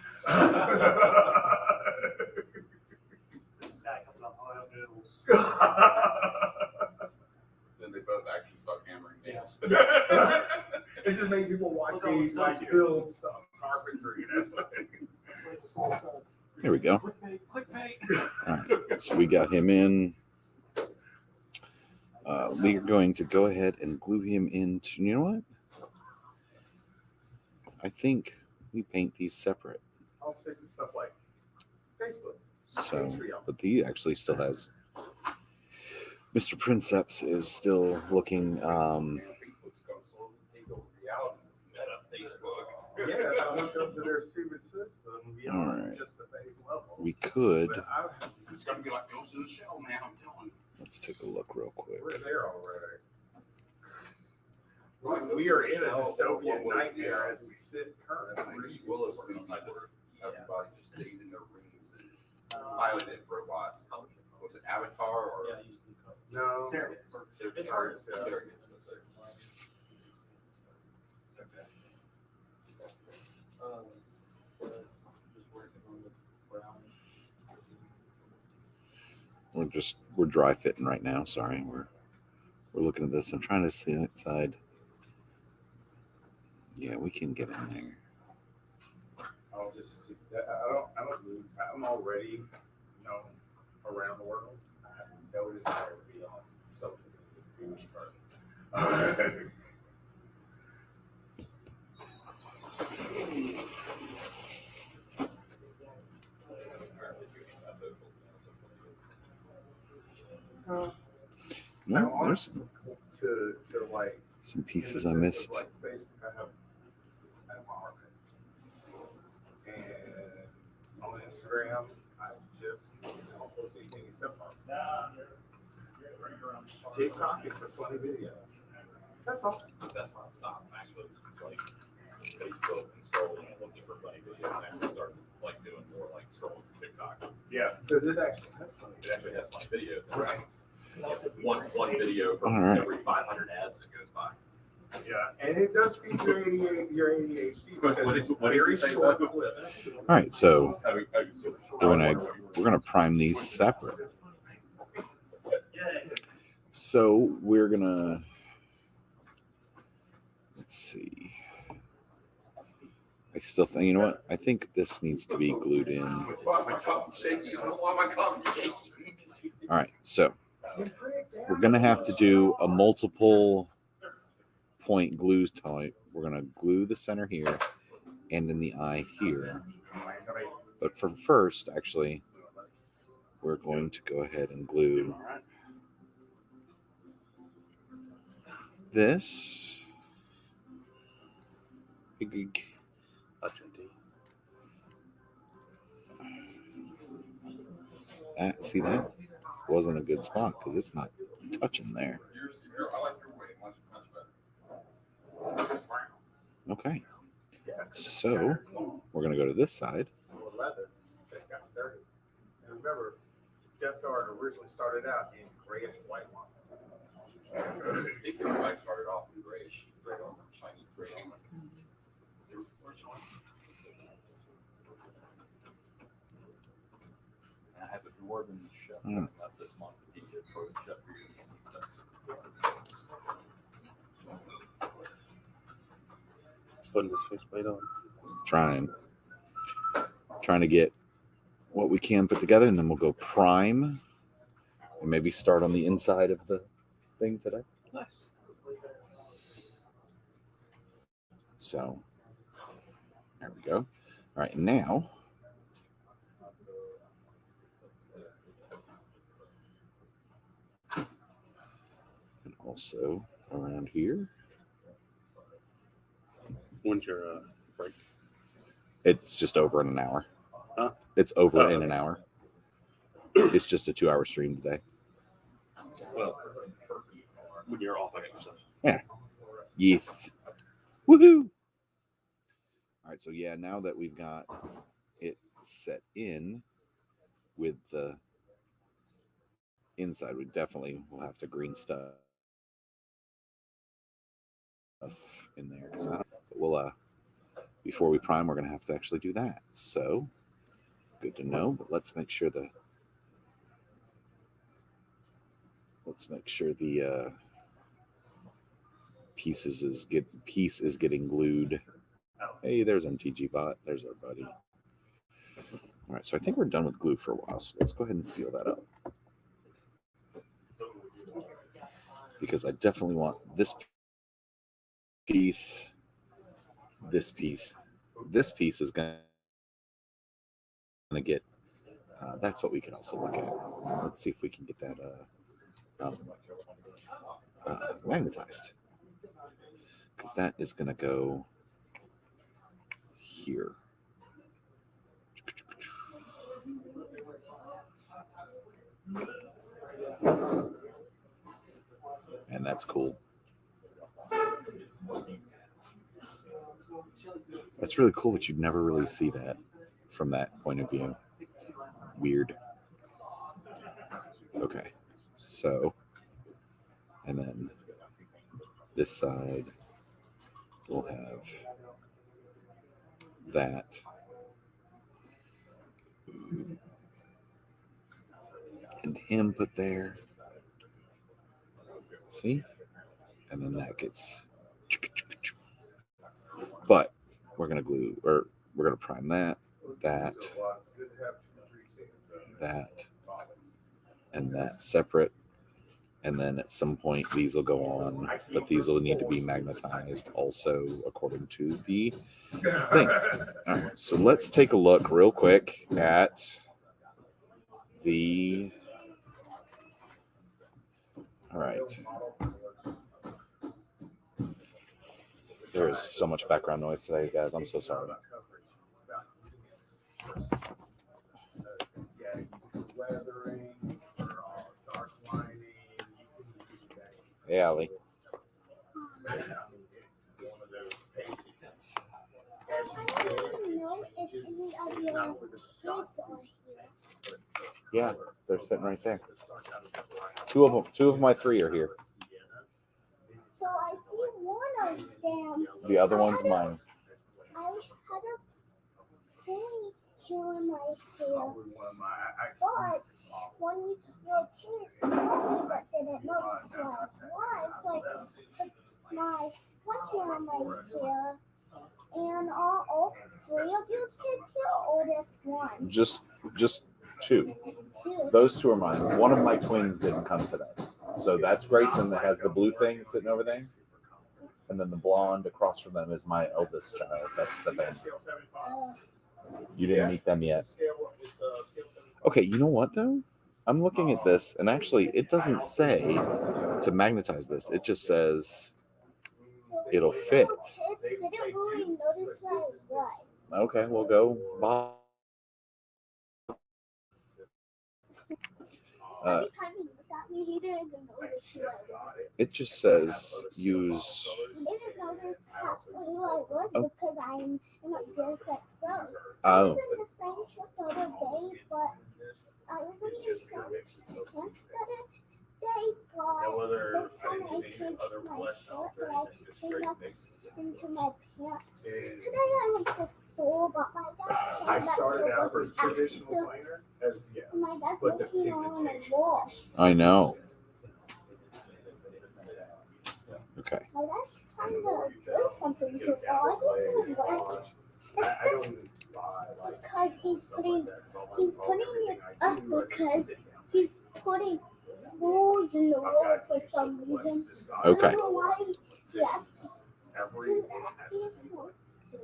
Stack up oil noodles. Then they both actually start hammering nails. It just makes people watch Look at all the these stuff like here. build stuff, carpentry, and that's what Here we go. Clickbait. All right. So we got him in. We are going to go ahead and glue him into. You know what? I think we paint these separate. I'll stick to stuff like Facebook. So, but he actually still has. Mr. Princeps is still looking. Facebook's going to slowly take over reality. Meta Facebook. Yeah, I looked up to their stupid system beyond All right. just the base level. We could. But It's going to be like Ghost in the Shell, man. I'm telling you. Let's take a look real quick. we're there already. We are in a dystopian nightmare as we sit currently. Bruce Willis movie where everybody just stayed in their rooms and piloted robots. Was it Avatar or? No. Surrogates. It's hard to tell. Surrogates, so say. Just working on the brownish. We're dry fitting right now. Sorry, we're looking at this. I'm trying to see inside. Yeah, we can get in there. I'll just stick that. I don't move. I'm already, around the world. I haven't noticed I would be on social media. No, there's To like some pieces in I the sense missed. of, like Facebook, I have my art, and on Instagram, I just don't post anything except art. TikTok is for funny videos. That's all. That's why I stopped actually like Facebook and scrolling and looking for funny videos. I actually started like doing more like scrolling TikTok. Yeah, because it actually has funny. It actually has funny videos. And Right. One video from All right. every 500 ads that goes by. Yeah, and it does feature your ADHD because What it's did very you say short about- clips. All right, so We're we're gonna prime these separate. So we're gonna let's see. I still think, you know what? I think this needs to be glued in. Why is my coffee shaky? I don't want my coffee shaky. All right, so we're gonna have to do a multiple point glue type. We're gonna glue the center here and in the eye here. But for first, actually, we're going to go ahead and glue this. See that? Wasn't a good spot because it's not touching there. I like your way much better. Okay. So we're going to go to this side. Leather that got dirty. And remember, Death Guard originally started out in grayish white one. I think everybody started off in grayish, gray armor, shiny gray armor. I have a dwarven chef coming up this month. He did a dwarven chef for your Putting his faceplate on. Trying to get what we can put together, and then we'll go prime and maybe start on the inside of the thing today. Nice. So there we go. All right, now and also around here. When's your break? It's just over in an hour. Huh? It's over Oh, in an hour. It's just a 2-hour stream today. Well, when you're off, I got yourself. Yeah. Yes. Woohoo! All right, so yeah, now that we've got it set in with the inside, we definitely will have to green stuff in there, because we'll before we prime, we're gonna have to actually do that. So good to know. But let's make sure the piece is getting glued. Hey, there's MTG bot. There's our buddy. All right, so I think we're done with glue for a while. So let's go ahead and seal that up, because I definitely want this piece. This piece is gonna get. That's what we can also look at. Let's see if we can get that magnetized, because that is gonna go here. And that's cool. That's really cool, but you'd never really see that from that point of view. Weird. Okay, so, and then this side will have that. And him put there. See? And then that gets. But we're going to glue, or we're going to prime that, and that separate. And then at some point, these will go on, but these will need to be magnetized also according to the thing. All right, so let's take a look real quick at the. All right. There is so much background noise today, guys. I'm so sorry. Hey, Ali. I don't know if any of your kids are here. Yeah, they're sitting right there. Two of my 3 are here. So I see one of them. The other one's mine. I had a ponytail in my hair, but when your kids told me but didn't notice who I was, so I put my sweatshirt on my hair. And are all 3 of you kids here, or just one? Just 2. 2. Those 2 are mine. One of my twins didn't come today. So that's Grayson that has the blue thing sitting over there. And then the blonde across from them is my eldest child. That's Savannah. You didn't meet them yet. Okay, you know what though? I'm looking at this, and actually it doesn't say to magnetize this. It just says it'll fit. Kids didn't really notice who I was. Okay, we'll go. Bob. Every time he looked at me, he didn't even notice who I was. It just says use. He didn't know notice who I was because I'm in a different clothes. I Oh, was in the same shirt the other day, but I was in the same pants the other day, but this time I changed my shirt, but I came up into my pants. Today I went to the store, but my dad I started out for traditional planer as my dad's but the working on a pigmentation. wall. I know. Okay. My dad's trying to do something to the wall. I don't know what. It's this because he's putting it up because he's putting holes in the wall for some reason. Okay. I don't know why he has to do that. He just wants to.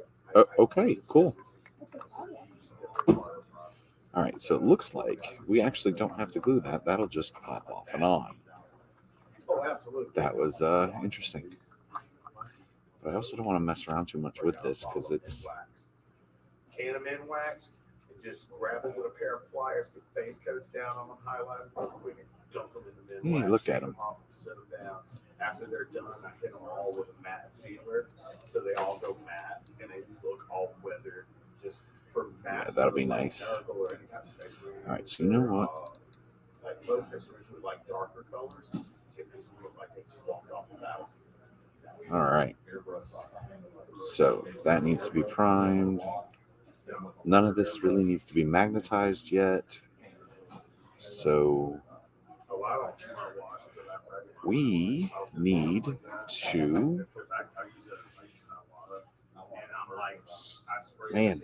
Okay, cool. It's a problem. All right, so it looks like we actually don't have to glue that. That'll just pop off and on. Oh, absolutely. That was interesting. But I also don't want to mess around too much with this because it's... Can them in wax and just grab them with a pair of pliers, put face coats down on them, highlight them real quick, and dump them in the min wax. Look at shake them. Off and sit them down. After they're done, I hit them all with a matte sealer, so they all go matte and they look all weathered. Just for matte. Yeah, that'll be nice. Or any kind of space marine. All right, so you know what? Like most space marines would like darker colors. It makes them look like they just walked off the battle. All right. So that needs to be primed. None of this really needs to be magnetized yet. So Oh, I don't wash it, but we need to... Man.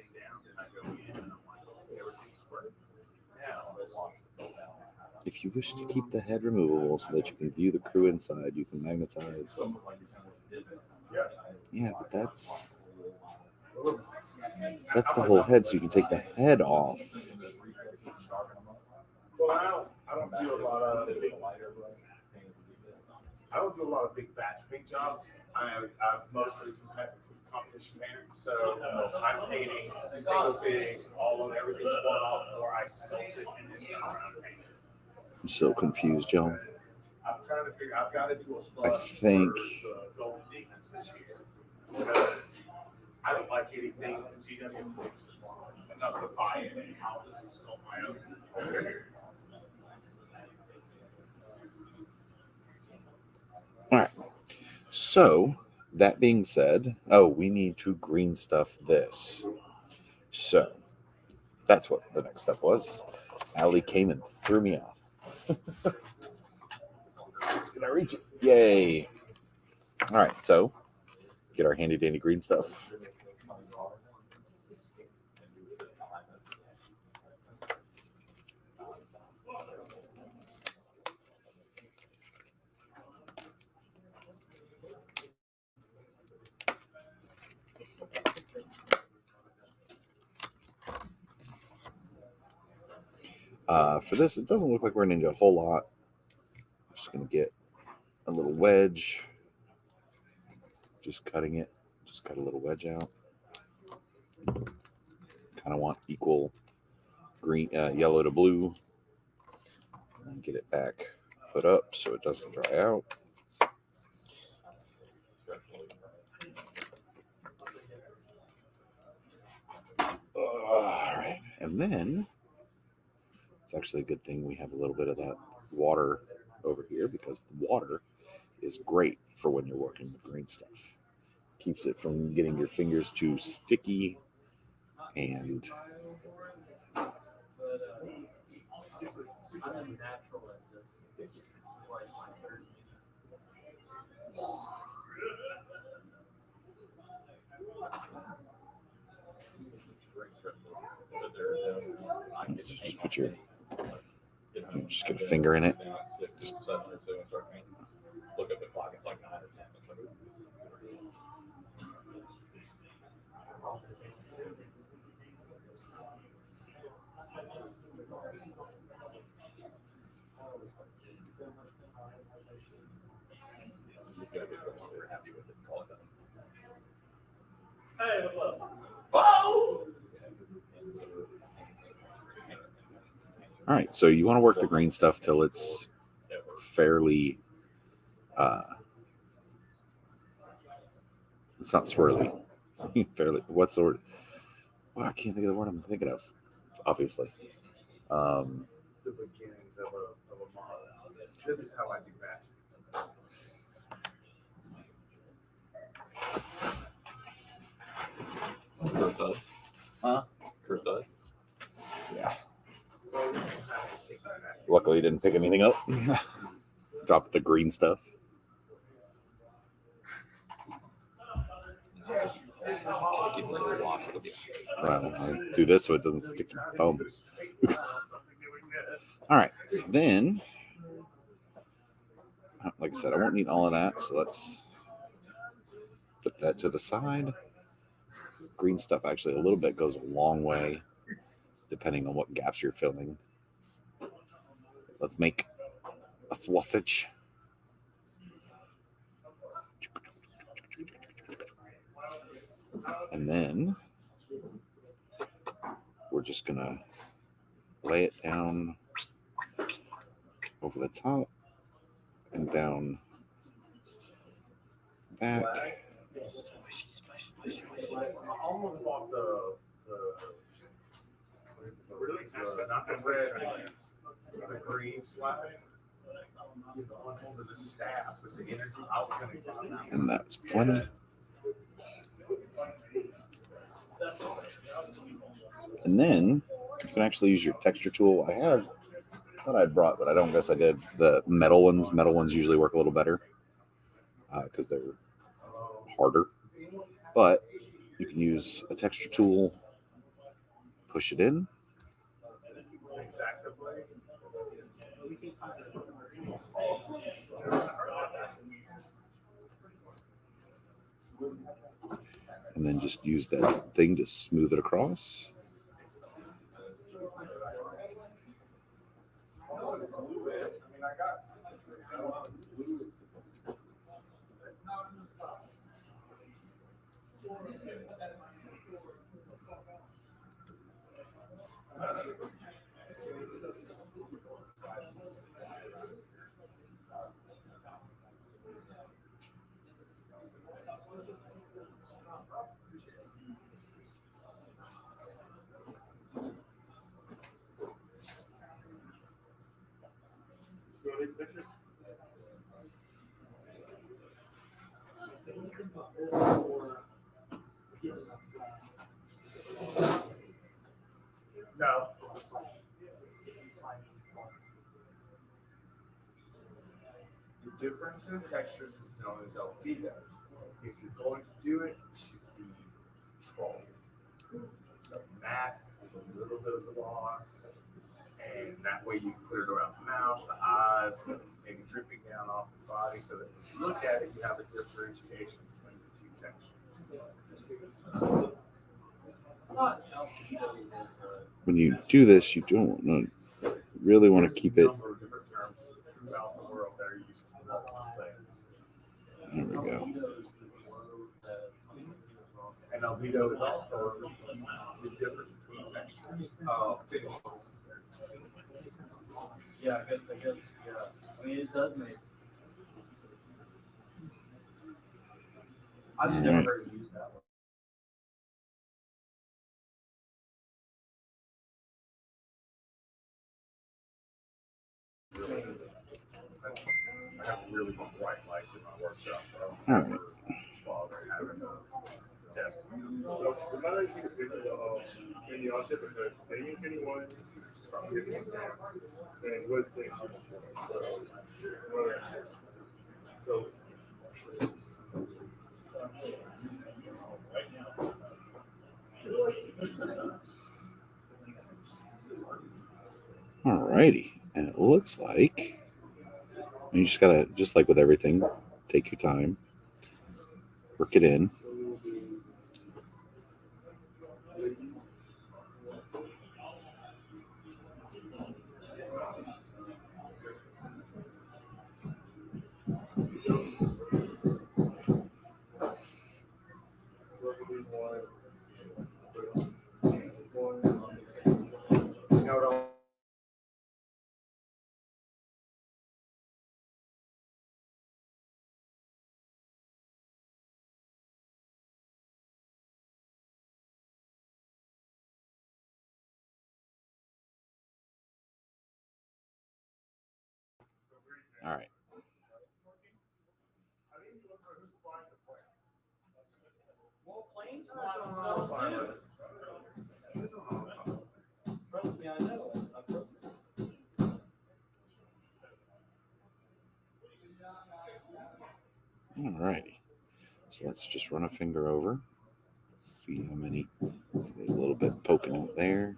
If you wish to keep the head removable so that you can view the crew inside, you can magnetize. Yeah, but that's the whole head, so you can take the head off. Well, I don't do a lot of big batch paint jobs. I'm mostly competition painter, so I'm painting single figs, all of everything's one off, or I sculpt it and then turn around and paint it. I'm so confused, Joe. I'm trying to figure. I've got to do a I sponge think... for the gold demons this year because I don't like anything that GW fixes enough to buy it, and I'll just sculpt my own. All right. So, that being said, we need to green stuff this. So, that's what the next step was. Allie came and threw me off. Did I reach it? Yay. All right, so get our handy dandy green stuff. For this, it doesn't look like we're going to need a whole lot. I'm just going to get a little wedge. Just cutting it. Just cut a little wedge out. Kind of want equal green, yellow to blue. And get it back put up so it doesn't dry out. All right. And then it's actually a good thing we have a little bit of that water over here because the water is great for when you're working with green stuff. Keeps it from getting your fingers too sticky and just put your, just get a finger in it. Just 7 or 2 and start painting. Look at the clock, it's like 9 or 10. It's like, just gotta get the one we're happy with it and call it done. Hey, what's up? All right, so you want to work the green stuff till it's fairly It's not swirly. Fairly. What's the word? Well, I can't think of the word I'm thinking of. Obviously. The beginnings of a model. This is how I do matches. Kurt does. Huh? Kurt does. Yeah. Luckily, didn't pick anything up. Dropped the green stuff. Keep it in the wash. It'll be. Well, I do this so it doesn't stick to my thumb. All right. So then, like I said, I won't need all of that. So let's put that to the side. Green stuff actually a little bit goes a long way, depending on what gaps you're filling. Let's make a sausage. And then we're just gonna lay it down over the top and down back. I almost bought the not the red, the green slide. The one over the staff with the energy. I was gonna get that. And that's plenty. And then you can actually use your texture tool. I thought I'd brought, but I don't guess I did. The metal ones. Metal ones usually work a little better because they're harder. But you can use a texture tool, push it in. And then just use that thing to smooth it across. No. The difference in textures is known as albedo. If you're going to do it, it should be controlled. So matte with a little bit of gloss, and that way you can clear it around the mouth, the eyes, maybe dripping down off the body, so that when you look at it, you have a differentiation between the two textures. When you do this, you don't really want to keep it. There we go. And albedo is also the difference in textures. Yeah, I guess, yeah. I mean, it does make. I've just never heard it used that way. I have really bright lights in my workshop. All right. So the matter is, you can when you also have a dating anyone from this exam, and what's the so All righty. And it looks like you just gotta, just like with everything, take your time, work it in. All right. Well, planes fly themselves too. Trust me, I know. All righty. So let's just run a finger over. See how many. So there's a little bit poking out there.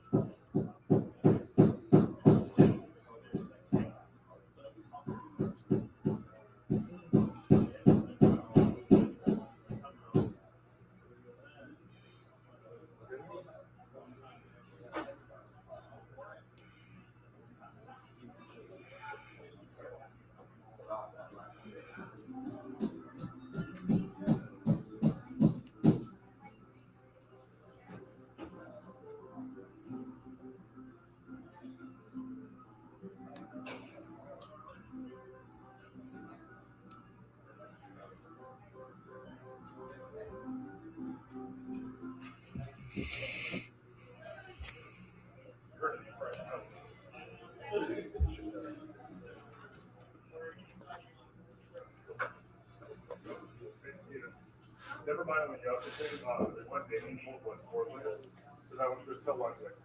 Never mind when you have to say, the one day he was worthless. So that was just someone like,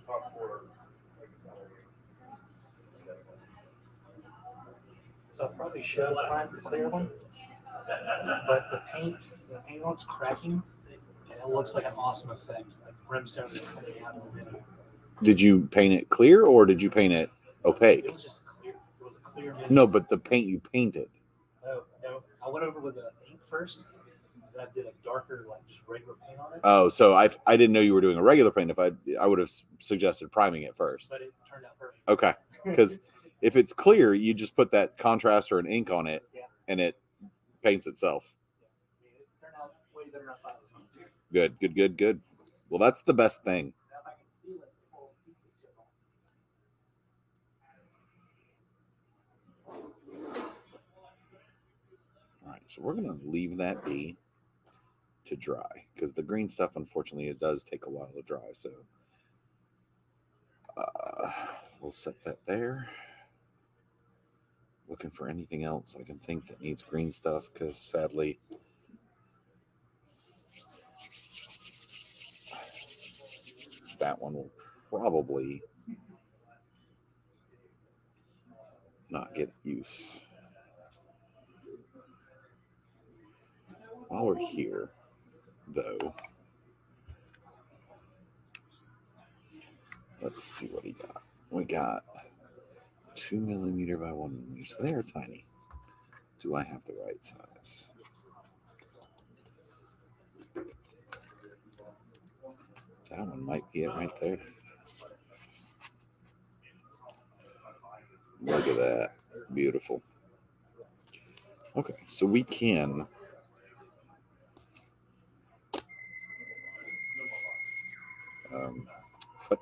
top four. So I'll probably show the clear one, but the paint one's cracking, and it looks like an awesome effect. Like brimstone is coming out of the middle. Did you paint it clear or did you paint it opaque? It was just clear. It was a clear middle. No, but the paint you painted. No. I went over with the ink first, and then I did a darker, like just regular paint on it. Oh, so I didn't know you were doing a regular paint. If I would have suggested priming it first. But it turned out perfect. Okay, because if it's clear, you just put that contrast or an ink on it, and it paints itself. Yeah. It turned out way better than I thought it was going to. Good. Well, that's the best thing. Now if I can seal it before pieces chip off. All right, so we're going to leave that be to dry because the green stuff, unfortunately, it does take a while to dry. So we'll set that there. Looking for anything else I can think that needs green stuff because sadly, that one will probably not get use. While we're here, though, let's see what he got. We got 2 millimeter by 1 millimeter, so they are tiny. Do I have the right size? That one might be it right there. Look at that. Beautiful. Okay, so we can what?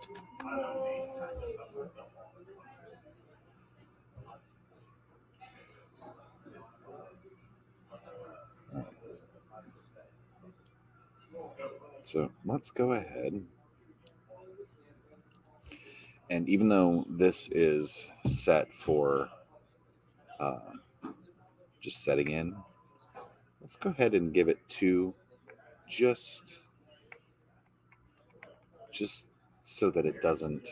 So let's go ahead. And even though this is set for just setting in, let's go ahead and give it 2 just so that it doesn't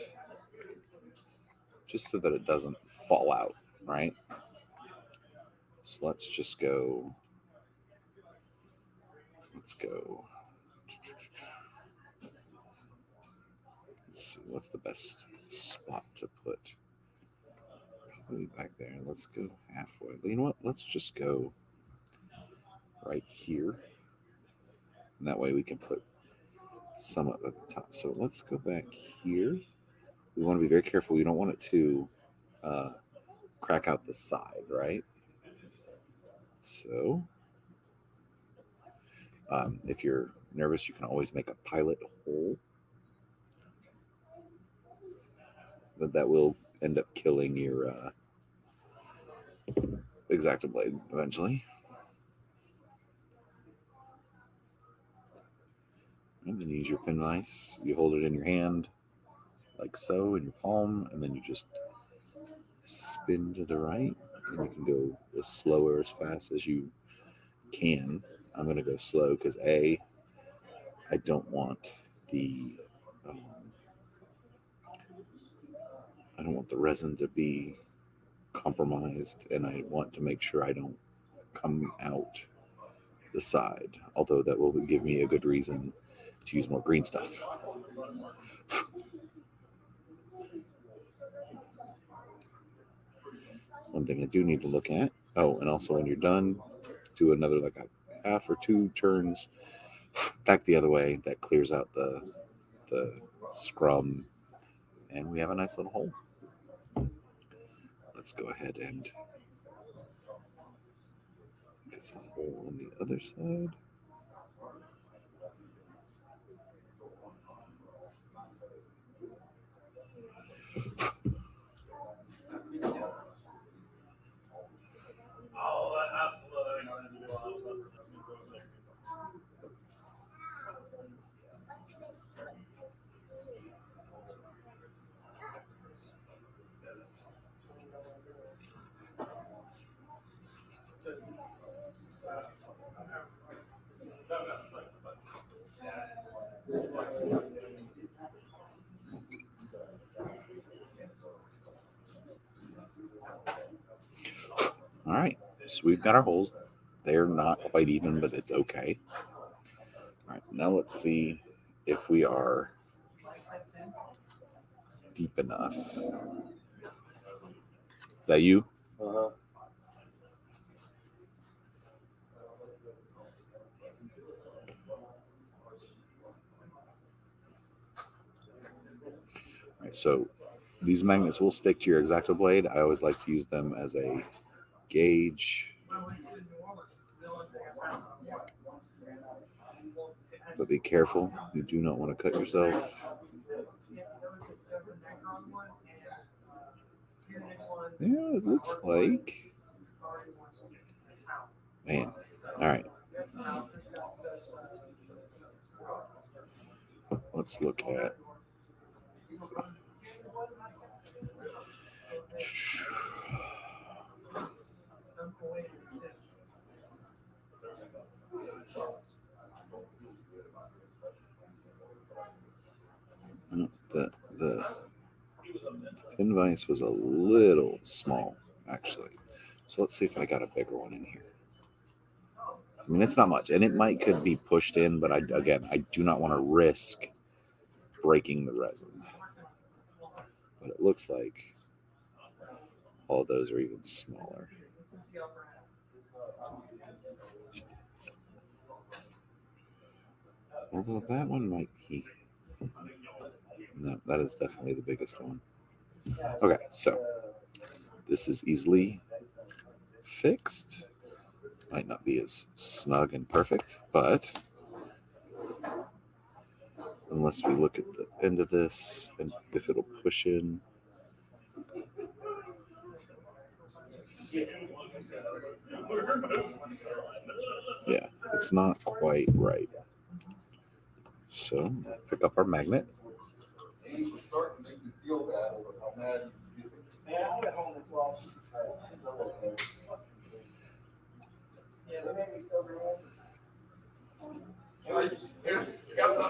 fall out, right? So let's go. Let's see, what's the best spot to put? Probably back there. Let's go halfway. You know what? Let's just go right here. And that way we can put some up at the top. So let's go back here. We want to be very careful. We don't want it to crack out the side, right? So if you're nervous, you can always make a pilot hole. But that will end up killing your X-Acto blade eventually. And then you use your pen vise. You hold it in your hand like so, in your palm, and then you just spin to the right, and you can go as slow or as fast as you can. I'm going to go slow because I don't want the I don't want the resin to be compromised, and I want to make sure I don't come out the side, although that will give me a good reason to use more green stuff. One thing I do need to look at, and also when you're done, do another like a half or 2 turns back the other way. That clears out the scrum, and we have a nice little hole. Let's go ahead and get a hole on the other side. All right, so we've got our holes. They're not quite even, but it's okay. All right, now let's see if we are deep enough. Is that you? Uh-huh. All right, so these magnets will stick to your X-Acto blade. I always like to use them as a gauge. But be careful. You do not want to cut yourself. Yeah, it looks like. Man. All right. Let's look at. The pin vise was a little small, actually. So let's see if I got a bigger one in here. I mean, it's not much, and it could be pushed in, but I do not want to risk breaking the resin. But it looks like all of those are even smaller. Although that one might be. No, that is definitely the biggest one. Okay, so this is easily fixed. Might not be as snug and perfect, but unless we look at the end of this and if it'll push in. Yeah, it's not quite right. So pick up our magnet. Starting to make me feel bad over how mad you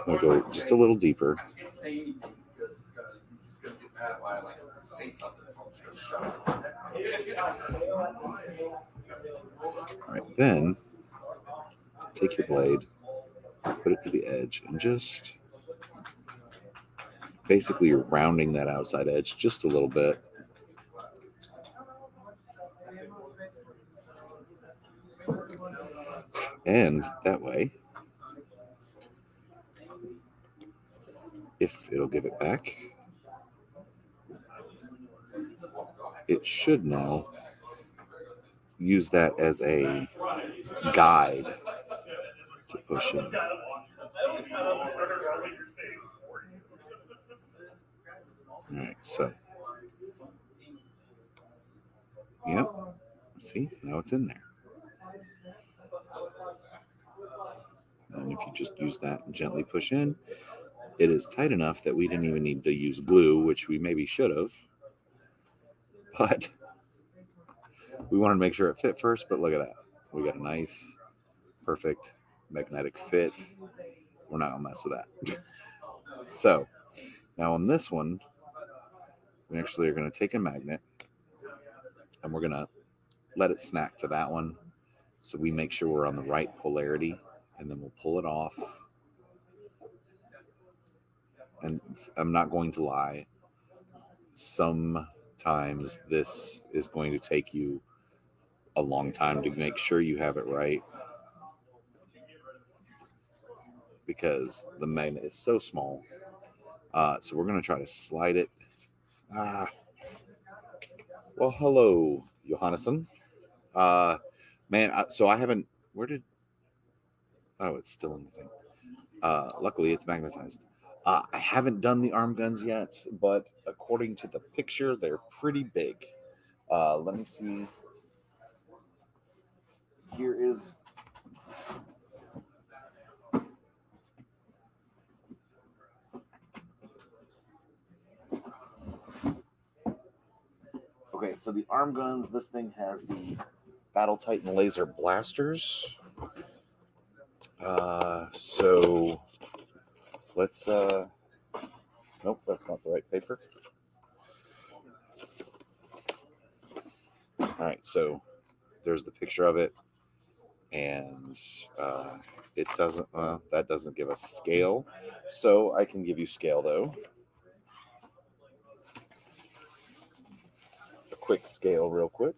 I'll go just a little deeper. I can't say anything because he's just gonna get mad if I like say something. All right, then take your blade, put it to the edge, and just basically you're rounding that outside edge just a little bit. And that way, if it'll give it back, it should now use that as a guide to push in. All right, so yep, see, now it's in there. And if you just use that and gently push in, it is tight enough that we didn't even need to use glue, which we maybe should have. but we wanted to make sure it fit first. But look at that. We got a nice, perfect magnetic fit. We're not going to mess with that. So now on this one, we actually are going to take a magnet and we're going to let it snack to that one. So we make sure we're on the right polarity, and then we'll pull it off. And I'm not going to lie. Sometimes this is going to take you a long time to make sure you have it right, because the magnet is so small. So we're going to try to slide it. Well, hello, Johannesson. Man, so I haven't. Where did? Oh, it's still in the thing. Luckily, it's magnetized. I haven't done the arm guns yet, but according to the picture, they're pretty big. Let me see. Here is. Okay, so the arm guns, this thing has the Battle Titan laser blasters. So let's, nope, that's not the right paper. All right, so there's the picture of it, and it doesn't, that doesn't give us scale. So I can give you scale though. A quick scale real quick.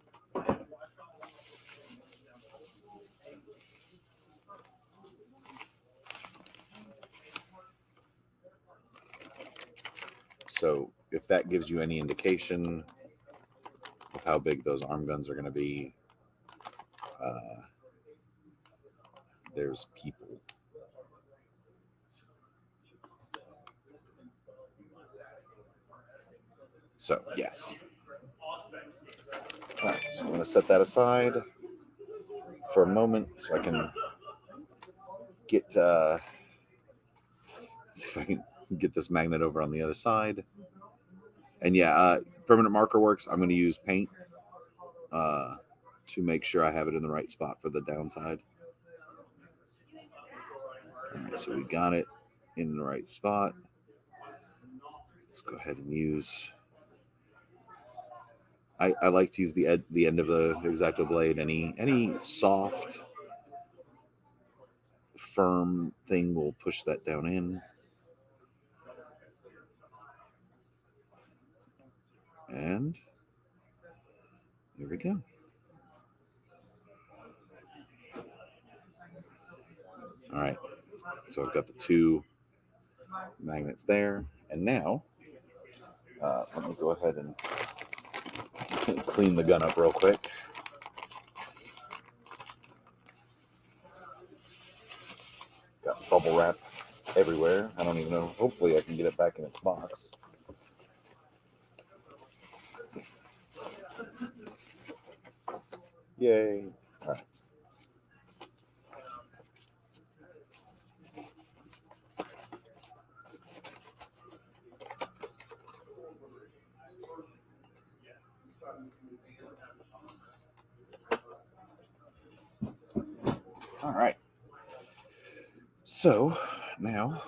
So if that gives you any indication of how big those arm guns are going to be, there's people. So yes. All right, so I'm going to set that aside for a moment so I can get see if I can get this magnet over on the other side. And yeah, permanent marker works. I'm going to use paint to make sure I have it in the right spot for the downside. All right, so we got it in the right spot. Let's go ahead and use. I like to use the end of the X-Acto blade. Any soft, firm thing will push that down in. And there we go. All right, so I've got the two magnets there, and now let me go ahead and clean the gun up real quick. Got bubble wrap everywhere. I don't even know. Hopefully I can get it back in its box. Yay. All right. All right. So now,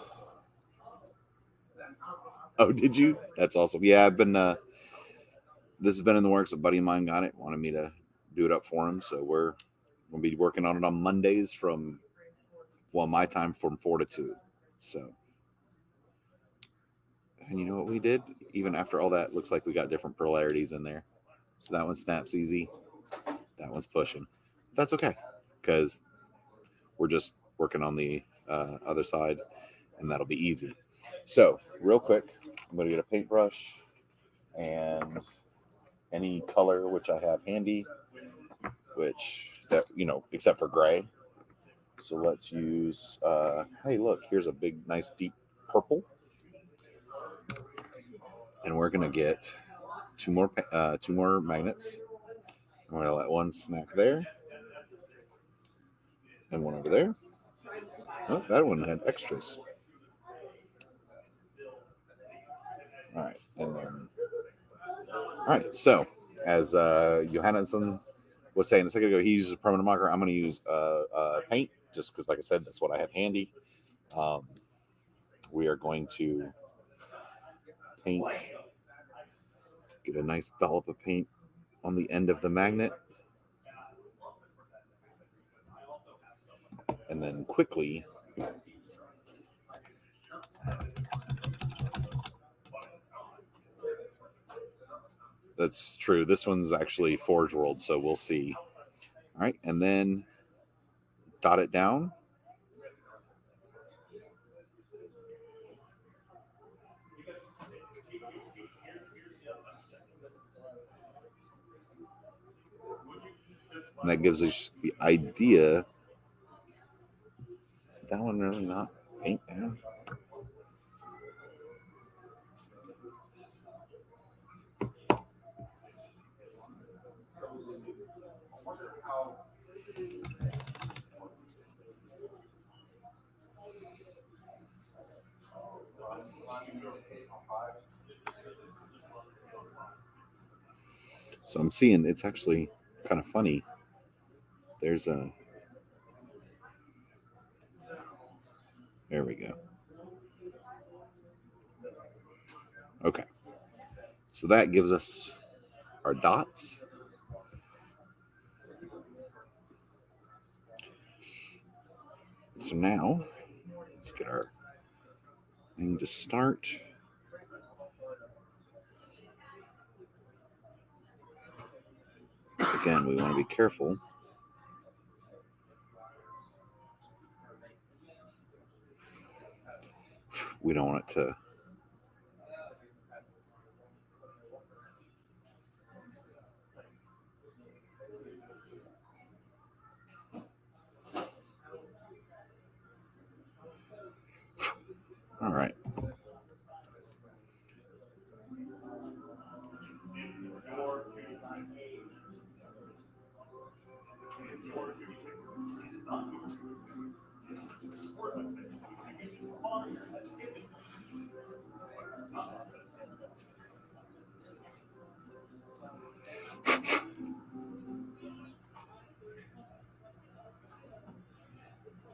oh, did you? That's awesome. Yeah, I've been, this has been in the works. A buddy of mine got it, wanted me to do it up for him. So we're going to be working on it on Mondays from, well, my time from 4 to 2. So, and you know what we did? Even after all that, looks like we got different polarities in there. So that one snaps easy. That one's pushing. That's okay, because we're just working on the other side, and that'll be easy. So real quick, I'm going to get a paintbrush and any color which I have handy, which that, you know, except for gray. So let's use, hey, look, here's a big, nice, deep purple. And we're going to get two more magnets. I'm going to let one snack there and one over there. Oh, that one had extras. All right, and then, all right, so as Johannesson was saying a second ago, he uses a permanent marker. I'm going to use paint just because, like I said, that's what I have handy. We are going to paint, get a nice dollop of paint on the end of the magnet, and then quickly that's true. This one's actually Forge World, so we'll see. All right, and then dot it down. And that gives us the idea. Did that one really not paint down? So I'm seeing it's actually kind of funny. There we go. Okay. So that gives us our dots. So now let's get our thing to start. Again, we want to be careful. We don't want it to all right.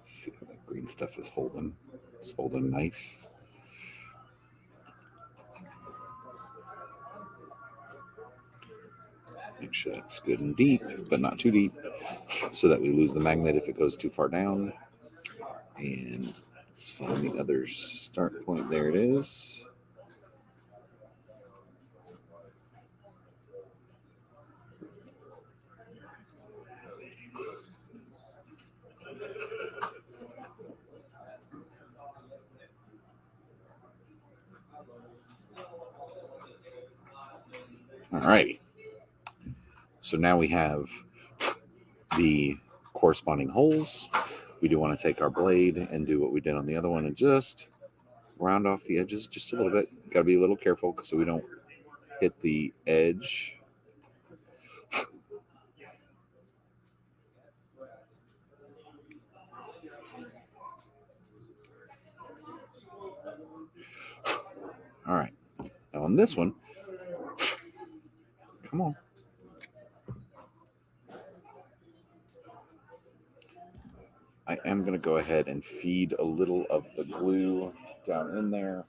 See how that green stuff is holding. It's holding nice. Make sure that's good and deep, but not too deep, so that we lose the magnet if it goes too far down. And let's find the other start point. There it is. All righty. So now we have the corresponding holes. We do want to take our blade and do what we did on the other one and just round off the edges just a little bit. Got to be a little careful so we don't hit the edge. All right. Now on this one, come on. I am going to go ahead and feed a little of the glue down in there.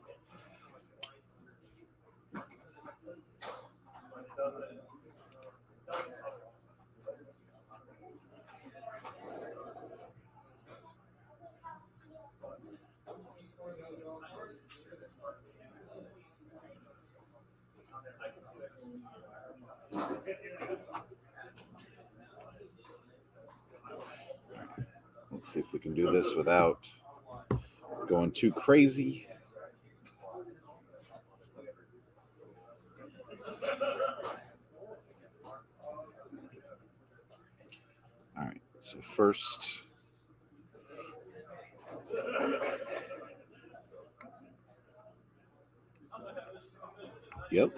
Let's see if we can do this without going too crazy. All right, so first, yep,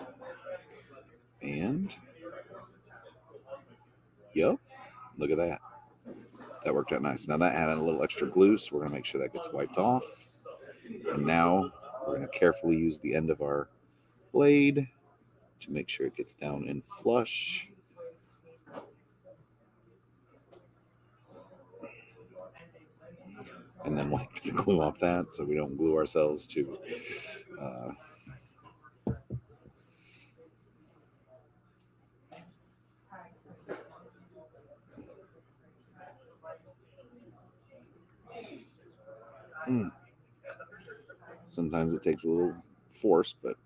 and yep, look at that. That worked out nice. Now that added a little extra glue, so we're going to make sure that gets wiped off. And now we're going to carefully use the end of our blade to make sure it gets down and flush. And then wipe the glue off that so we don't glue ourselves to Sometimes it takes a little force, but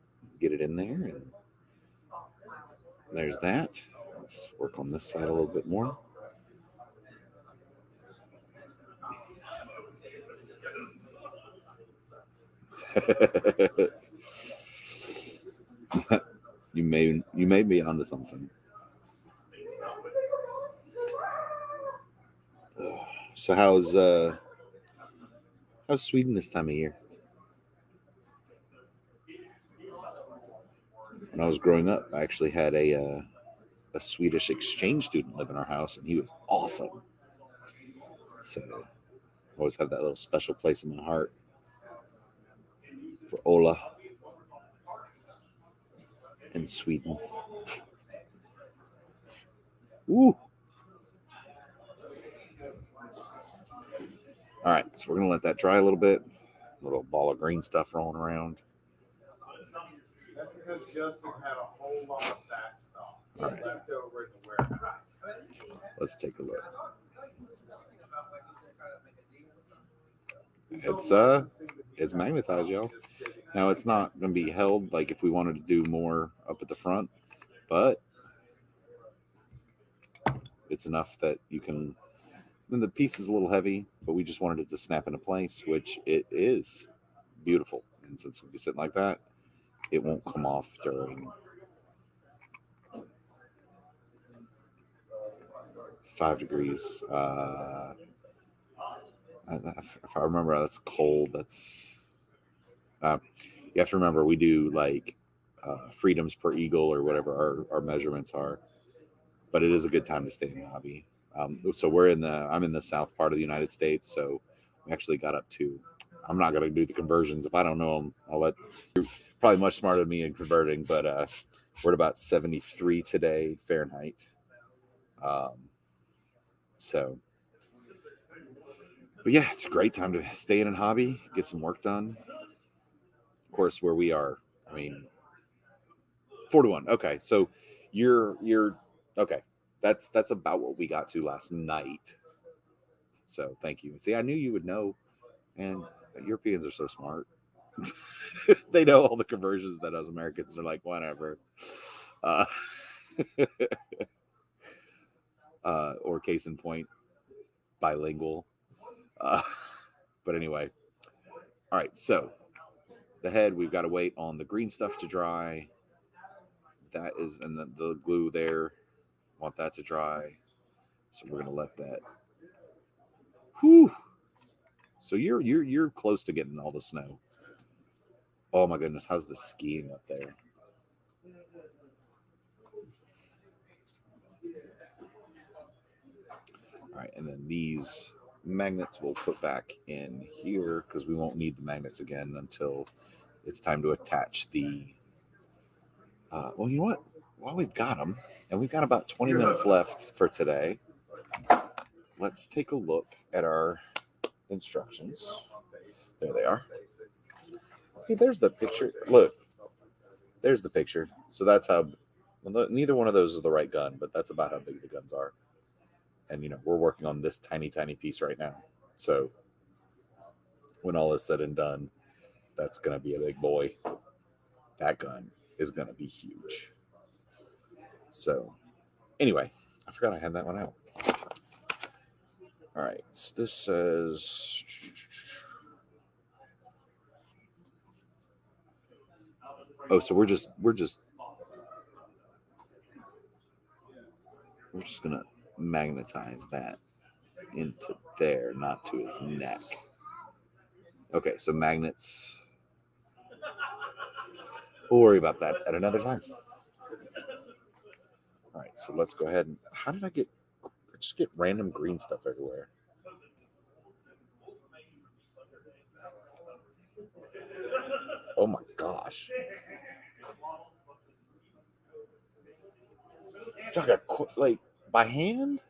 get it in there, and there's that. Let's work on this side a little bit more. you may be onto something. So how's Sweden this time of year? When I was growing up, I actually had a Swedish exchange student live in our house, and he was awesome. So I always have that little special place in my heart for Ola in Sweden. Woo! All right, so we're gonna let that dry a little bit. A little ball of green stuff rolling around. That's because Justin had a whole lot of that stuff Right. left over in the warehouse. Let's take a look. It's magnetized, y'all. Now it's not gonna be held like if we wanted to do more up at the front, but it's enough that you can. And the piece is a little heavy, but we just wanted it to snap into place, which it is beautiful. And since it'll be sitting like that, it won't come off during 5 degrees. If I remember, that's cold. That's you have to remember we do like freedoms per eagle or whatever our measurements are. But it is a good time to stay in the hobby. So I'm in the south part of the United States, so we actually got up to. I'm not going to do the conversions if I don't know them. I'll let you're probably much smarter than me in converting, but we're at about 73 today Fahrenheit. So, but yeah, it's a great time to stay in a hobby, get some work done. Of course, where we are, I mean, 4-1. Okay, so you're okay. That's about what we got to last night. So thank you. See, I knew you would know, and Europeans are so smart. They know all the conversions that us Americans are like, whatever. Or case in point, bilingual. But anyway, all right. So the head, we've got to wait on the green stuff to dry. That is, and the glue there, want that to dry. So we're gonna let that. Whew. So you're close to getting all the snow. Oh my goodness, how's the skiing up there? All right, and then these magnets we'll put back in here because we won't need the magnets again until it's time to attach the. Well, you know what? While we've got them, and we've got about 20 minutes left for today, let's take a look at our instructions. There they are. Okay, there's the picture. Look, there's the picture. So that's how. Well, neither one of those is the right gun, but that's about how big the guns are. And we're working on this tiny piece right now. So when all is said and done, that's gonna be a big boy. That gun is gonna be huge. So anyway, I forgot I had that one out. All right, so this says. Oh, so we're just gonna magnetize that into there, not to his neck. Okay, so magnets. We'll worry about that at another time. All right, so let's go ahead and. How did I just get random green stuff everywhere? Oh my gosh. Like by hand?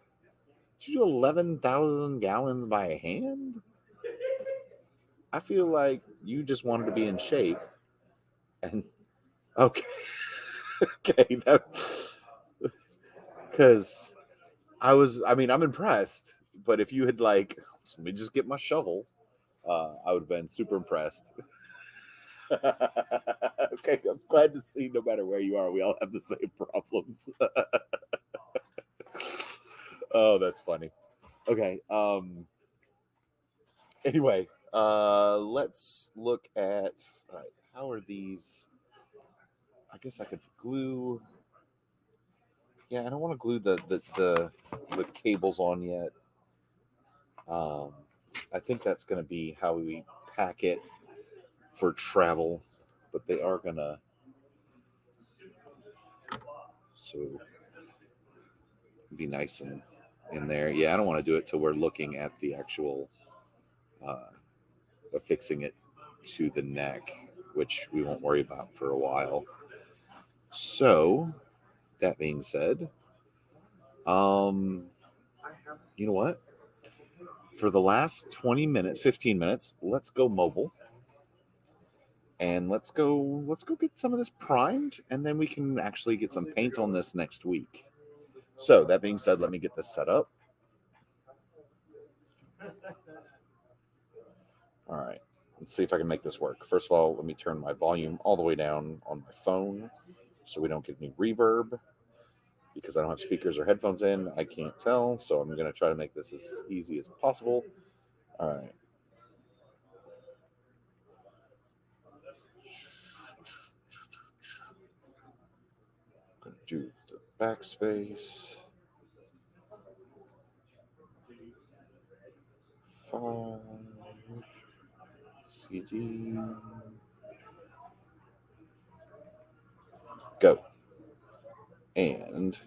Did you do 11,000 gallons by hand? I feel like you just wanted to be in shape. And okay, okay, because I'm impressed. But if you had let me just get my shovel, I would have been super impressed. Okay, I'm glad to see no matter where you are, we all have the same problems. Oh, that's funny. Okay. Anyway, let's look at. All right, how are these? I guess I could glue. Yeah, I don't want to glue the cables on yet. I think that's going to be how we pack it for travel, but they are gonna. So be nice and in there. Yeah, I don't want to do it till we're looking at the actual affixing it to the neck, which we won't worry about for a while. So that being said, you know what? For the last 20 minutes, 15 minutes, let's go mobile. And let's go get some of this primed, and then we can actually get some paint on this next week. So that being said, let me get this set up. All right, let's see if I can make this work. First of all, let me turn my volume all the way down on my phone so we don't get any reverb, because I don't have speakers or headphones in. I can't tell, so I'm going to try to make this as easy as possible. All right. Going to do the backspace. 5 CD. Go. And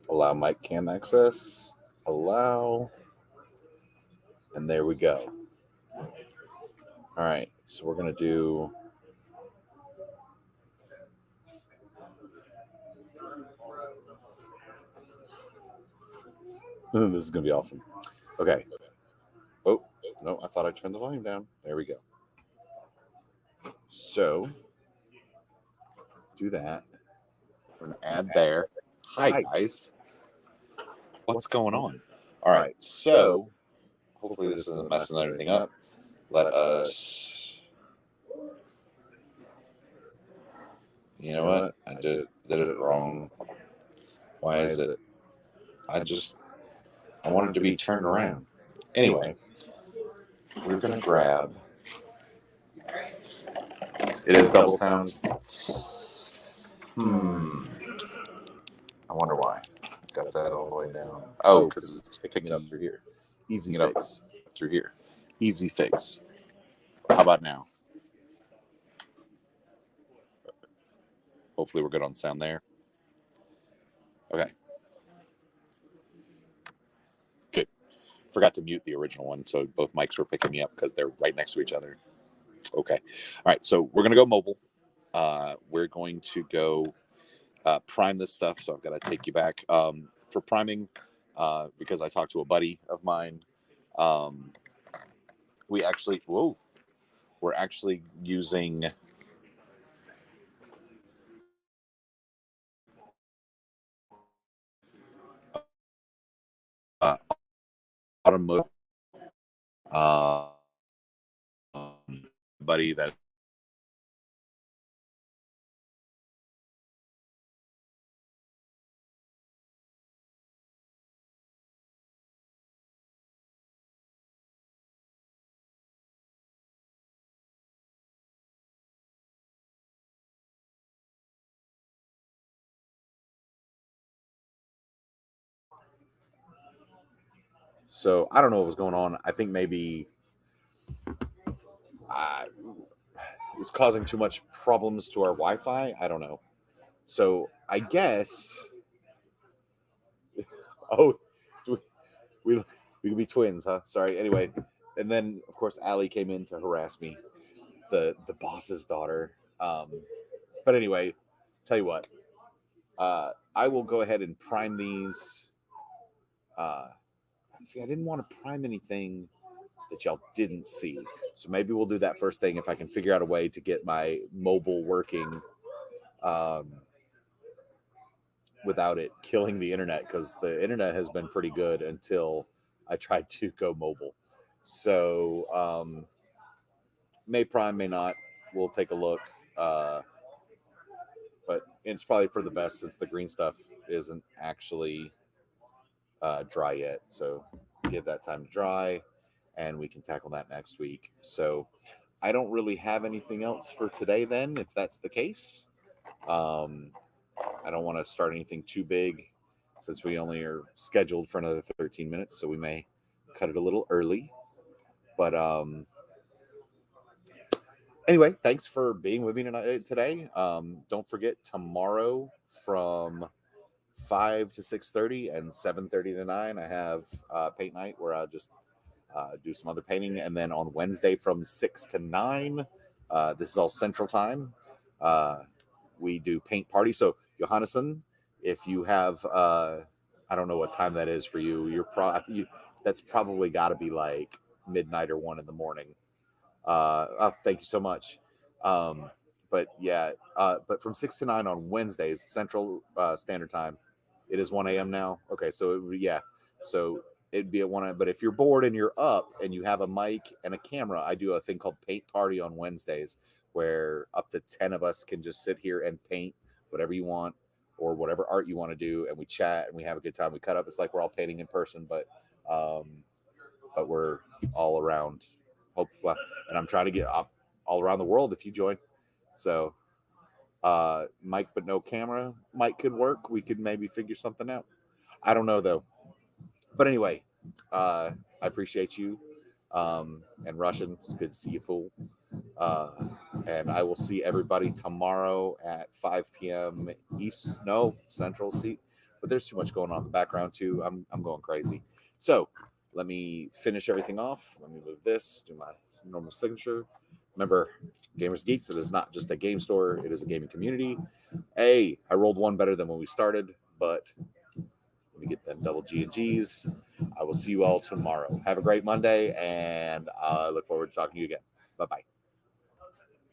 allow mic cam access. Allow. And there we go. All right. So we're going to do. This is going to be awesome. Okay. Oh, no, I thought I turned the volume down. There we go. So do that. We're going to add there. Hi, guys. What's going on? All right. So hopefully this isn't messing everything up. Let us. You know what? I did it wrong. Why is it? I wanted to be turned around. Anyway, we're going to grab. It is double sound. I wonder why. Got that all the way down. Oh, because it's picking it up through here. Easy fix. Through here. Easy fix. How about now? Hopefully we're good on sound there. Okay. Good. Forgot to mute the original one, so both mics were picking me up because they're right next to each other. Okay. All right, so we're going to go mobile. We're going to go prime this stuff, so I've got to take you back. For priming, because I talked to a buddy of mine, we're actually using automotive buddy that so I don't know what was going on. I think maybe it was causing too much problems to our Wi-Fi. I don't know. So I guess we could be twins, huh? Sorry. Anyway, and then of course Allie came in to harass me, the boss's daughter. But anyway, tell you what, I will go ahead and prime these. See, I didn't want to prime anything that y'all didn't see. So maybe we'll do that first thing if I can figure out a way to get my mobile working without it killing the internet, because the internet has been pretty good until I tried to go mobile. So may prime, may not. We'll take a look. But it's probably for the best since the green stuff isn't actually dry yet. So give that time to dry, and we can tackle that next week. So I don't really have anything else for today then, if that's the case. I don't want to start anything too big since we only are scheduled for another 13 minutes, so we may cut it a little early. But anyway, thanks for being with me today. Don't forget, tomorrow from 5 to 6:30 and 7:30 to 9, I have paint night where I'll just do some other painting. And then on Wednesday from 6 to 9, this is all Central Time, we do paint party. So Johannesson, if you have, I don't know what time that is for you. That's probably got to be like midnight or 1 in the morning. Thank you so much. But yeah, but from 6 to 9 on Wednesdays, Central Standard Time, it is 1 a.m. now. Okay, so so it'd be at 1 a.m. But if you're bored and you're up and you have a mic and a camera, I do a thing called Paint Party on Wednesdays, where up to 10 of us can just sit here and paint whatever you want or whatever art you want to do, and we chat and we have a good time. We cut up. It's like we're all painting in person, but we're all around. Hopefully, and I'm trying to get all around the world if you join. So mic but no camera mic could work. We could maybe figure something out. I don't know though. But anyway, I appreciate you. And Russian, it's good to see you, fool. And I will see everybody tomorrow at 5 p.m. Central. But there's too much going on in the background too. I'm going crazy. So let me finish everything off. Let me move this, do my normal signature. Remember, Gamers Geeks, it is not just a game store, it is a gaming community. Hey, I rolled one better than when we started, but let me get them double G and G's. I will see you all tomorrow. Have a great Monday, and I look forward to talking to you again. Bye-bye.